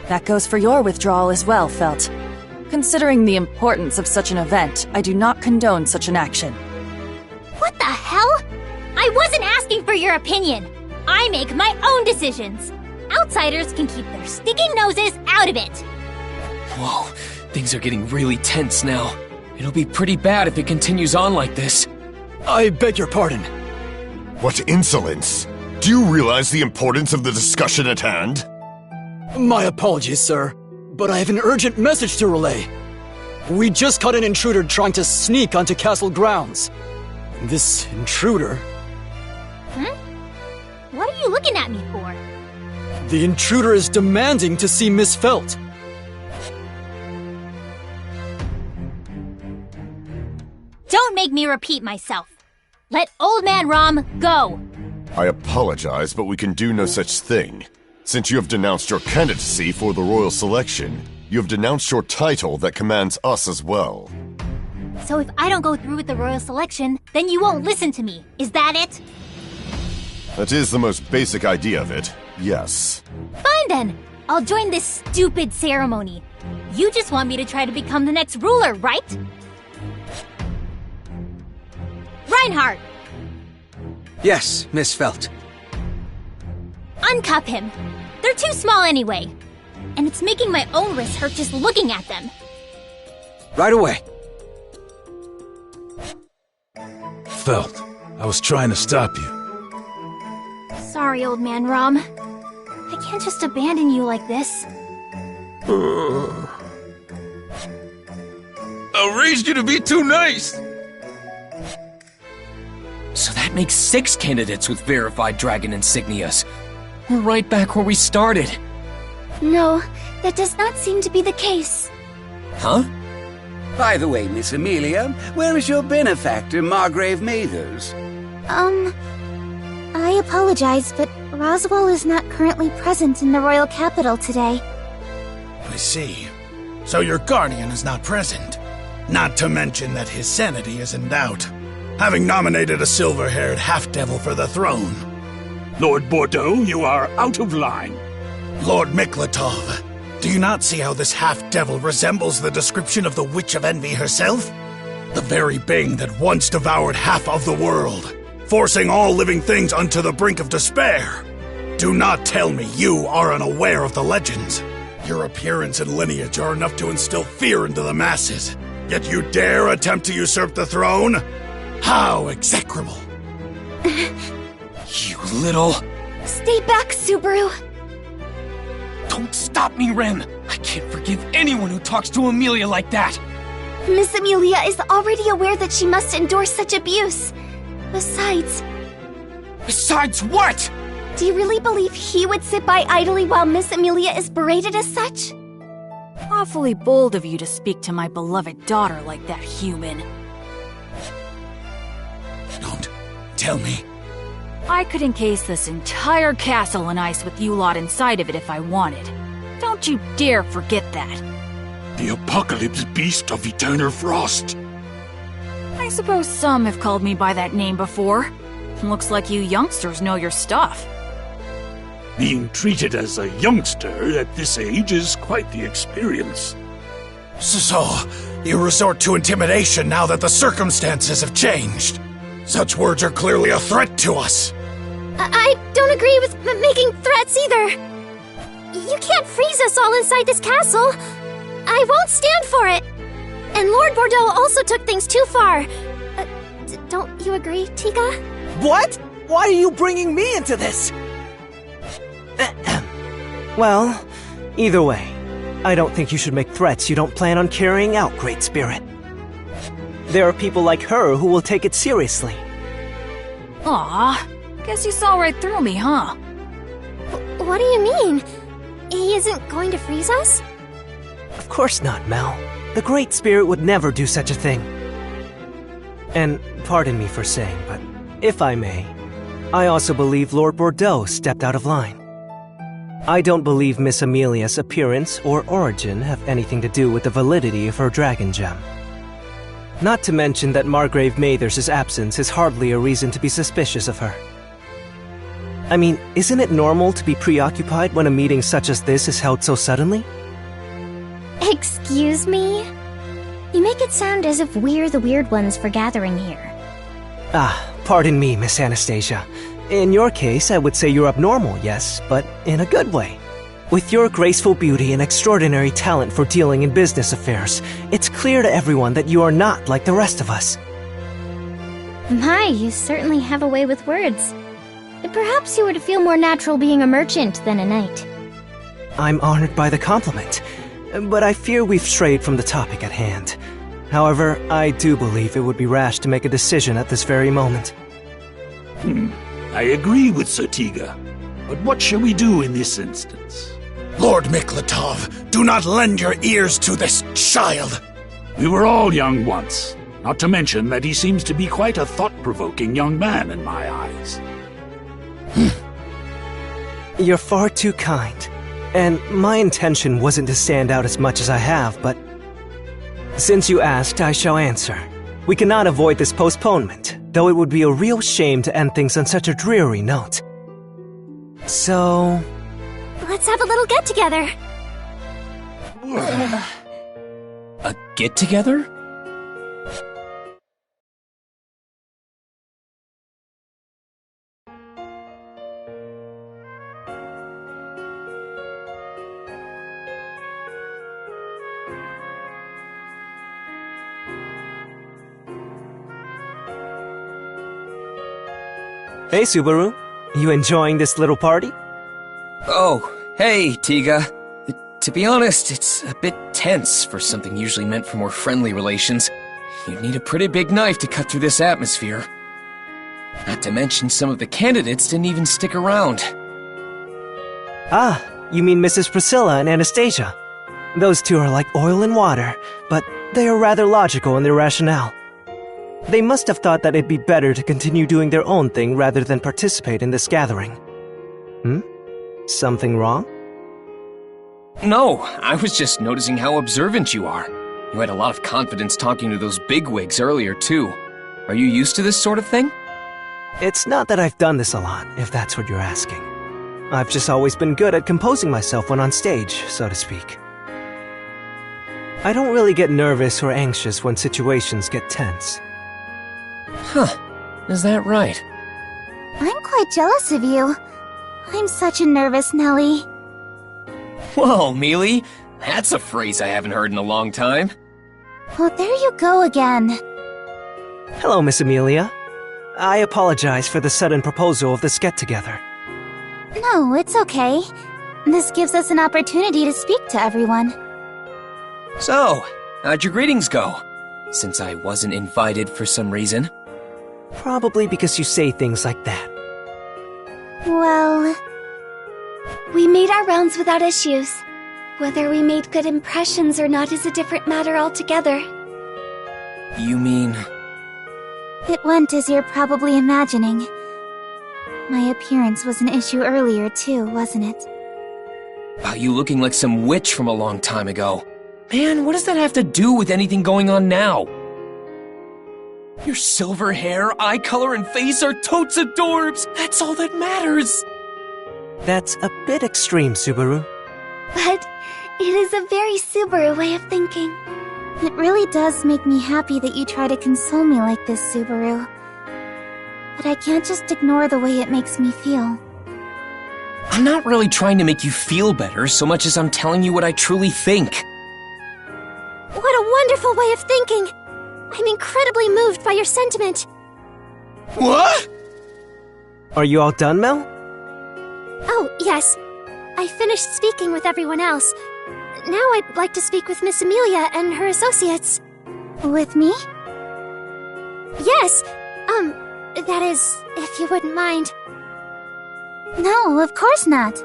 [SPEAKER 7] That goes for your withdrawal as well, Felt. Considering the importance of such an event, I do not condone such an action.
[SPEAKER 21] What the hell? I wasn't asking for your opinion. I make my own decisions. Outsiders can keep their sticking noses out of it.
[SPEAKER 1] Whoa, things are getting really tense now. It'll be pretty bad if it continues on like this.
[SPEAKER 22] I beg your pardon.
[SPEAKER 23] What insolence! Do you realize the importance of the discussion at hand?
[SPEAKER 22] My apologies, sir, but I have an urgent message to relay. We just caught an intruder trying to sneak onto castle grounds. This intruder...
[SPEAKER 21] What are you looking at me for?
[SPEAKER 22] The intruder is demanding to see Miss Felt.
[SPEAKER 21] Don't make me repeat myself. Let Old Man Rom go.
[SPEAKER 23] I apologize, but we can do no such thing. Since you have denounced your candidacy for the royal selection, you have denounced your title that commands us as well.
[SPEAKER 21] So if I don't go through with the royal selection, then you won't listen to me. Is that it?
[SPEAKER 23] That is the most basic idea of it, yes.
[SPEAKER 21] Fine then. I'll join this stupid ceremony. You just want me to try to become the next ruler, right? Reinhardt!
[SPEAKER 14] Yes, Miss Felt.
[SPEAKER 21] Uncuff him. They're too small anyway. And it's making my own wrists hurt just looking at them.
[SPEAKER 14] Right away.
[SPEAKER 15] Felt, I was trying to stop you.
[SPEAKER 21] Sorry, Old Man Rom. I can't just abandon you like this.
[SPEAKER 15] I raised you to be too nice!
[SPEAKER 1] So that makes 6 candidates with verified dragon insignias. We're right back where we started.
[SPEAKER 2] No, that does not seem to be the case.
[SPEAKER 1] Huh?
[SPEAKER 19] By the way, Miss Amelia, where is your benefactor, Margrave Mathers?
[SPEAKER 2] I apologize, but Roswell is not currently present in the royal capital today.
[SPEAKER 20] I see. So your guardian is not present. Not to mention that his sanity is in doubt, having nominated a silver-haired half-devil for the throne.
[SPEAKER 9] Lord Bordeaux, you are out of line.
[SPEAKER 20] Lord Miklatov, do you not see how this half-devil resembles the description of the Witch of Envy herself? The very being that once devoured half of the world, forcing all living things unto the brink of despair. Do not tell me you are unaware of the legends. Your appearance and lineage are enough to instill fear into the masses, yet you dare attempt to usurp the throne? How execrable!
[SPEAKER 1] You little...
[SPEAKER 2] Stay back, Subaru!
[SPEAKER 1] Don't stop me, Ren! I can't forgive anyone who talks to Amelia like that!
[SPEAKER 2] Miss Amelia is already aware that she must endure such abuse. Besides...
[SPEAKER 1] Besides what?
[SPEAKER 2] Do you really believe he would sit by idly while Miss Amelia is berated as such?
[SPEAKER 24] Awfully bold of you to speak to my beloved daughter like that, human.
[SPEAKER 20] Don't tell me.
[SPEAKER 24] I could encase this entire castle in ice with you lot inside of it if I wanted. Don't you dare forget that.
[SPEAKER 15] The apocalypse beast of eternal frost.
[SPEAKER 24] I suppose some have called me by that name before. Looks like you youngsters know your stuff.
[SPEAKER 9] Being treated as a youngster at this age is quite the experience.
[SPEAKER 20] So, you resort to intimidation now that the circumstances have changed. Such words are clearly a threat to us.
[SPEAKER 2] I don't agree with making threats either. You can't freeze us all inside this castle. I won't stand for it. And Lord Bordeaux also took things too far. Don't you agree, Tika?
[SPEAKER 17] What? Why are you bringing me into this? Well, either way, I don't think you should make threats you don't plan on carrying out, Great Spirit. There are people like her who will take it seriously.
[SPEAKER 24] Aw, guess you saw right through me, huh?
[SPEAKER 2] What do you mean? He isn't going to freeze us?
[SPEAKER 17] Of course not, Mel. The Great Spirit would never do such a thing. And pardon me for saying, but if I may, I also believe Lord Bordeaux stepped out of line. I don't believe Miss Amelia's appearance or origin have anything to do with the validity of her dragon gem. Not to mention that Margrave Mathers' absence is hardly a reason to be suspicious of her. I mean, isn't it normal to be preoccupied when a meeting such as this is held so suddenly?
[SPEAKER 21] Excuse me? You make it sound as if we're the weird ones for gathering here.
[SPEAKER 17] Pardon me, Miss Anastasia. In your case, I would say you're abnormal, yes, but in a good way. With your graceful beauty and extraordinary talent for dealing in business affairs, it's clear to everyone that you are not like the rest of us.
[SPEAKER 21] My, you certainly have a way with words. Perhaps you would feel more natural being a merchant than a knight.
[SPEAKER 17] I'm honored by the compliment, but I fear we've strayed from the topic at hand. However, I do believe it would be rash to make a decision at this very moment.
[SPEAKER 9] I agree with Sir Tiga, but what shall we do in this instance?
[SPEAKER 20] Lord Miklatov, do not lend your ears to this child!
[SPEAKER 9] We were all young once, not to mention that he seems to be quite a thought-provoking young man in my eyes.
[SPEAKER 17] You're far too kind, and my intention wasn't to stand out as much as I have, but since you asked, I shall answer. We cannot avoid this postponement, though it would be a real shame to end things on such a dreary note. So...
[SPEAKER 21] let's have a little get-together.
[SPEAKER 1] A get-together?
[SPEAKER 17] Hey, Subaru. You enjoying this little party?
[SPEAKER 1] Oh, hey, Tiga. To be honest, it's a bit tense for something usually meant for more friendly relations. You'd need a pretty big knife to cut through this atmosphere. Not to mention some of the candidates didn't even stick around.
[SPEAKER 17] Ah, you mean Mrs. Priscilla and Anastasia. Those two are like oil and water, but they are rather logical in their rationale. They must have thought that it'd be better to continue doing their own thing rather than participate in this gathering. Something wrong?
[SPEAKER 1] No, I was just noticing how observant you are. You had a lot of confidence talking to those bigwigs earlier, too. Are you used to this sort of thing?
[SPEAKER 17] It's not that I've done this a lot, if that's what you're asking. I've just always been good at composing myself when on stage, so to speak. I don't really get nervous or anxious when situations get tense.
[SPEAKER 1] Huh, is that right?
[SPEAKER 2] I'm quite jealous of you. I'm such a nervous Nelly.
[SPEAKER 1] Whoa, Mealy, that's a phrase I haven't heard in a long time.
[SPEAKER 2] Oh, there you go again.
[SPEAKER 17] Hello, Miss Amelia. I apologize for the sudden proposal of this get-together.
[SPEAKER 2] No, it's okay. This gives us an opportunity to speak to everyone.
[SPEAKER 1] So, how'd your greetings go? Since I wasn't invited for some reason.
[SPEAKER 17] Probably because you say things like that.
[SPEAKER 2] Well...
[SPEAKER 4] we made our rounds without issues. Whether we made good impressions or not is a different matter altogether.
[SPEAKER 1] You mean...
[SPEAKER 2] it went as you're probably imagining. My appearance was an issue earlier too, wasn't it?
[SPEAKER 1] About you looking like some witch from a long time ago. Man, what does that have to do with anything going on now? Your silver hair, eye color, and face are totes adorbs! That's all that matters!
[SPEAKER 17] That's a bit extreme, Subaru.
[SPEAKER 4] But it is a very Subaru way of thinking.
[SPEAKER 2] It really does make me happy that you try to console me like this, Subaru. But I can't just ignore the way it makes me feel.
[SPEAKER 1] I'm not really trying to make you feel better so much as I'm telling you what I truly think.
[SPEAKER 21] What a wonderful way of thinking! I'm incredibly moved by your sentiment.
[SPEAKER 1] What?
[SPEAKER 17] Are you all done, Mel?
[SPEAKER 21] Oh, yes. I finished speaking with everyone else. Now I'd like to speak with Miss Amelia and her associates.
[SPEAKER 2] With me?
[SPEAKER 21] Yes. That is, if you wouldn't mind.
[SPEAKER 2] No, of course not.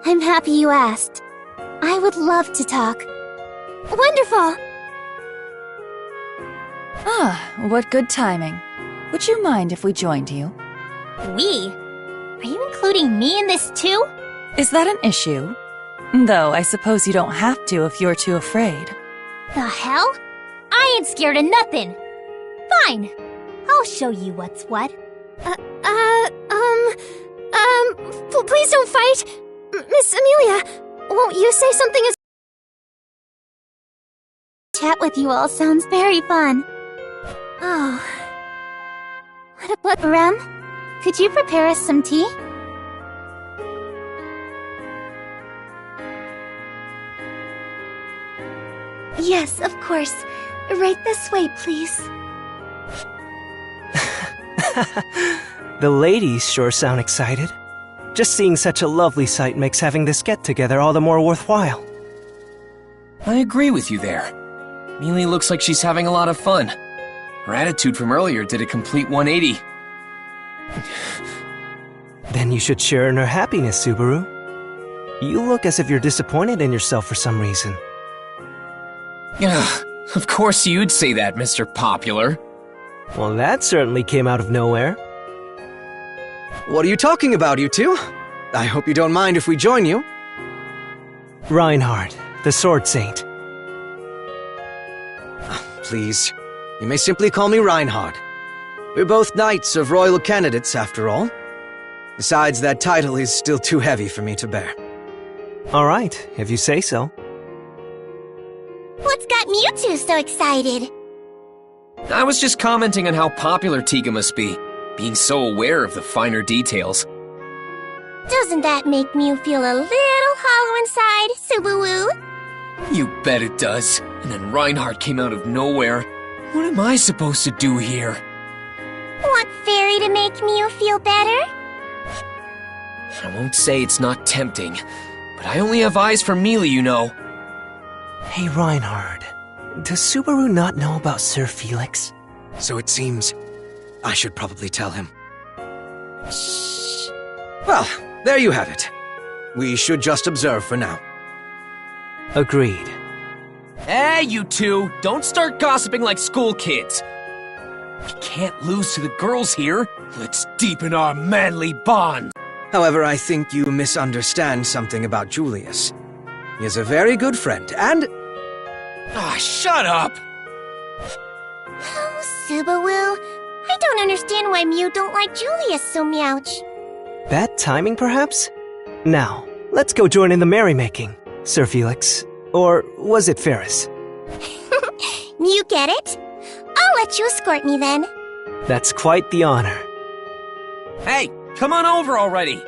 [SPEAKER 2] I'm happy you asked. I would love to talk.
[SPEAKER 21] Wonderful!
[SPEAKER 7] Ah, what good timing. Would you mind if we joined you?
[SPEAKER 21] We? Are you including me in this too?
[SPEAKER 7] Is that an issue? Though I suppose you don't have to if you're too afraid.
[SPEAKER 21] The hell? I ain't scared of nothing. Fine. I'll show you what's what.
[SPEAKER 4] Please don't fight! Miss Amelia, won't you say something as—
[SPEAKER 2] Chat with you all sounds very fun.
[SPEAKER 4] Oh.
[SPEAKER 2] What Rem? Could you prepare us some tea?
[SPEAKER 4] Yes, of course. Right this way, please.
[SPEAKER 17] The ladies sure sound excited. Just seeing such a lovely sight makes having this get-together all the more worthwhile.
[SPEAKER 1] I agree with you there. Mealy looks like she's having a lot of fun. Her attitude from earlier did a complete 180.
[SPEAKER 17] Then you should share in her happiness, Subaru. You look as if you're disappointed in yourself for some reason.
[SPEAKER 1] Of course you'd say that, Mr. Popular.
[SPEAKER 17] Well, that certainly came out of nowhere.
[SPEAKER 14] What are you talking about, you two? I hope you don't mind if we join you.
[SPEAKER 17] Reinhard, the Sword Saint.
[SPEAKER 14] Please, you may simply call me Reinhard. We're both knights of royal candidates, after all. Besides, that title is still too heavy for me to bear.
[SPEAKER 17] All right, if you say so.
[SPEAKER 21] What's got Mewtwo so excited?
[SPEAKER 1] I was just commenting on how popular Tiga must be, being so aware of the finer details.
[SPEAKER 21] Doesn't that make Mew feel a little hollow inside, Subaru?
[SPEAKER 1] You bet it does. And then Reinhard came out of nowhere. What am I supposed to do here?
[SPEAKER 21] Want Fairy to make Mew feel better?
[SPEAKER 1] I won't say it's not tempting, but I only have eyes for Mealy, you know.
[SPEAKER 17] Hey, Reinhard. Does Subaru not know about Sir Felix?
[SPEAKER 14] So it seems I should probably tell him. Shh. Well, there you have it. We should just observe for now.
[SPEAKER 17] Agreed.
[SPEAKER 1] Hey, you two! Don't start gossiping like school kids! We can't lose to the girls here. Let's deepen our manly bond.
[SPEAKER 14] However, I think you misunderstand something about Julius. He is a very good friend, and...
[SPEAKER 1] Ah, shut up!
[SPEAKER 21] Oh, Subaru. I don't understand why Mew don't like Julius so much.
[SPEAKER 17] Bad timing, perhaps? Now, let's go join in the merrymaking, Sir Felix. Or was it Ferris?
[SPEAKER 21] You get it? I'll let you escort me then.
[SPEAKER 17] That's quite the honor.
[SPEAKER 1] Hey, come on over already!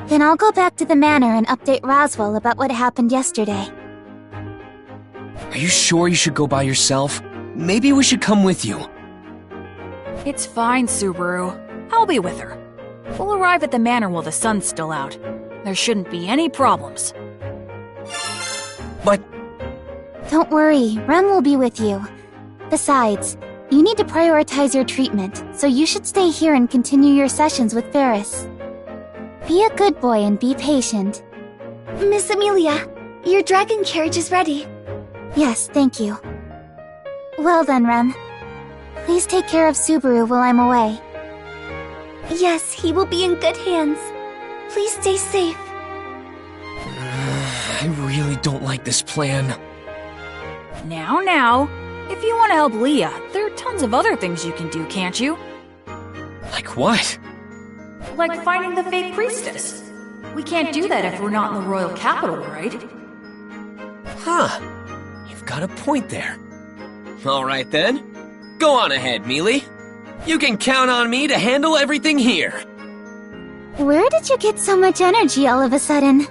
[SPEAKER 2] Then I'll go back to the manor and update Roswell about what happened yesterday.
[SPEAKER 1] Are you sure you should go by yourself? Maybe we should come with you.
[SPEAKER 24] It's fine, Subaru. I'll be with her. We'll arrive at the manor while the sun's still out. There shouldn't be any problems.
[SPEAKER 1] But...
[SPEAKER 2] Don't worry, Rem will be with you. Besides, you need to prioritize your treatment, so you should stay here and continue your sessions with Ferris. Be a good boy and be patient.
[SPEAKER 4] Miss Amelia, your dragon carriage is ready.
[SPEAKER 2] Yes, thank you. Well then, Rem. Please take care of Subaru while I'm away.
[SPEAKER 4] Yes, he will be in good hands. Please stay safe.
[SPEAKER 1] I really don't like this plan.
[SPEAKER 24] Now. If you want to help Leah, there are tons of other things you can do, can't you?
[SPEAKER 1] Like what?
[SPEAKER 24] Like finding the fake priestess. We can't do that if we're not in the royal capital, right?
[SPEAKER 1] Huh. You've got a point there. All right then. Go on ahead, Mealy. You can count on me to handle everything here.
[SPEAKER 2] Where did you get so much energy all of a sudden?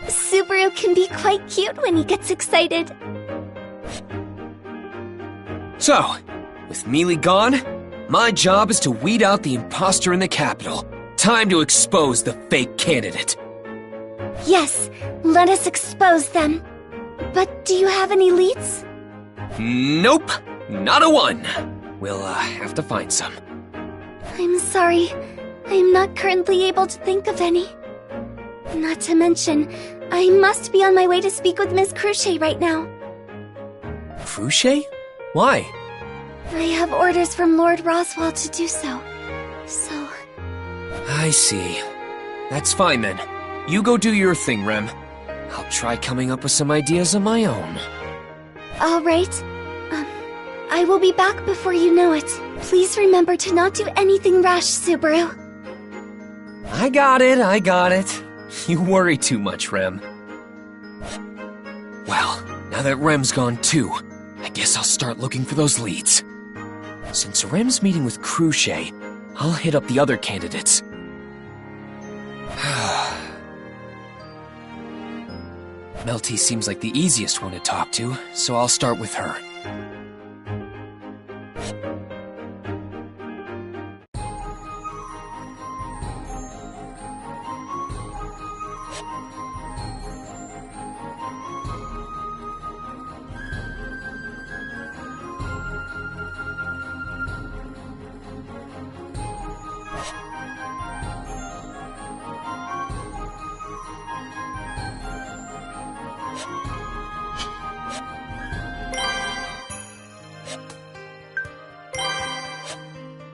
[SPEAKER 4] Subaru can be quite cute when he gets excited.
[SPEAKER 1] So, with Mealy gone, my job is to weed out the imposter in the capital. Time to expose the fake candidate.
[SPEAKER 4] Yes, let us expose them. But do you have any leads?
[SPEAKER 1] Nope, not a one. We'll have to find some.
[SPEAKER 4] I'm sorry. I'm not currently able to think of any. Not to mention, I must be on my way to speak with Miss Crucier right now.
[SPEAKER 1] Crucier? Why?
[SPEAKER 4] I have orders from Lord Roswell to do so. So...
[SPEAKER 1] I see. That's fine then. You go do your thing, Rem. I'll try coming up with some ideas of my own.
[SPEAKER 4] Alright. I will be back before you know it. Please remember to not do anything rash, Subaru.
[SPEAKER 1] I got it. You worry too much, Rem. Well, now that Rem's gone too, I guess I'll start looking for those leads. Since Rem's meeting with Crucier, I'll hit up the other candidates. Melty seems like the easiest one to talk to, so I'll start with her.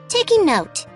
[SPEAKER 2] Taking note.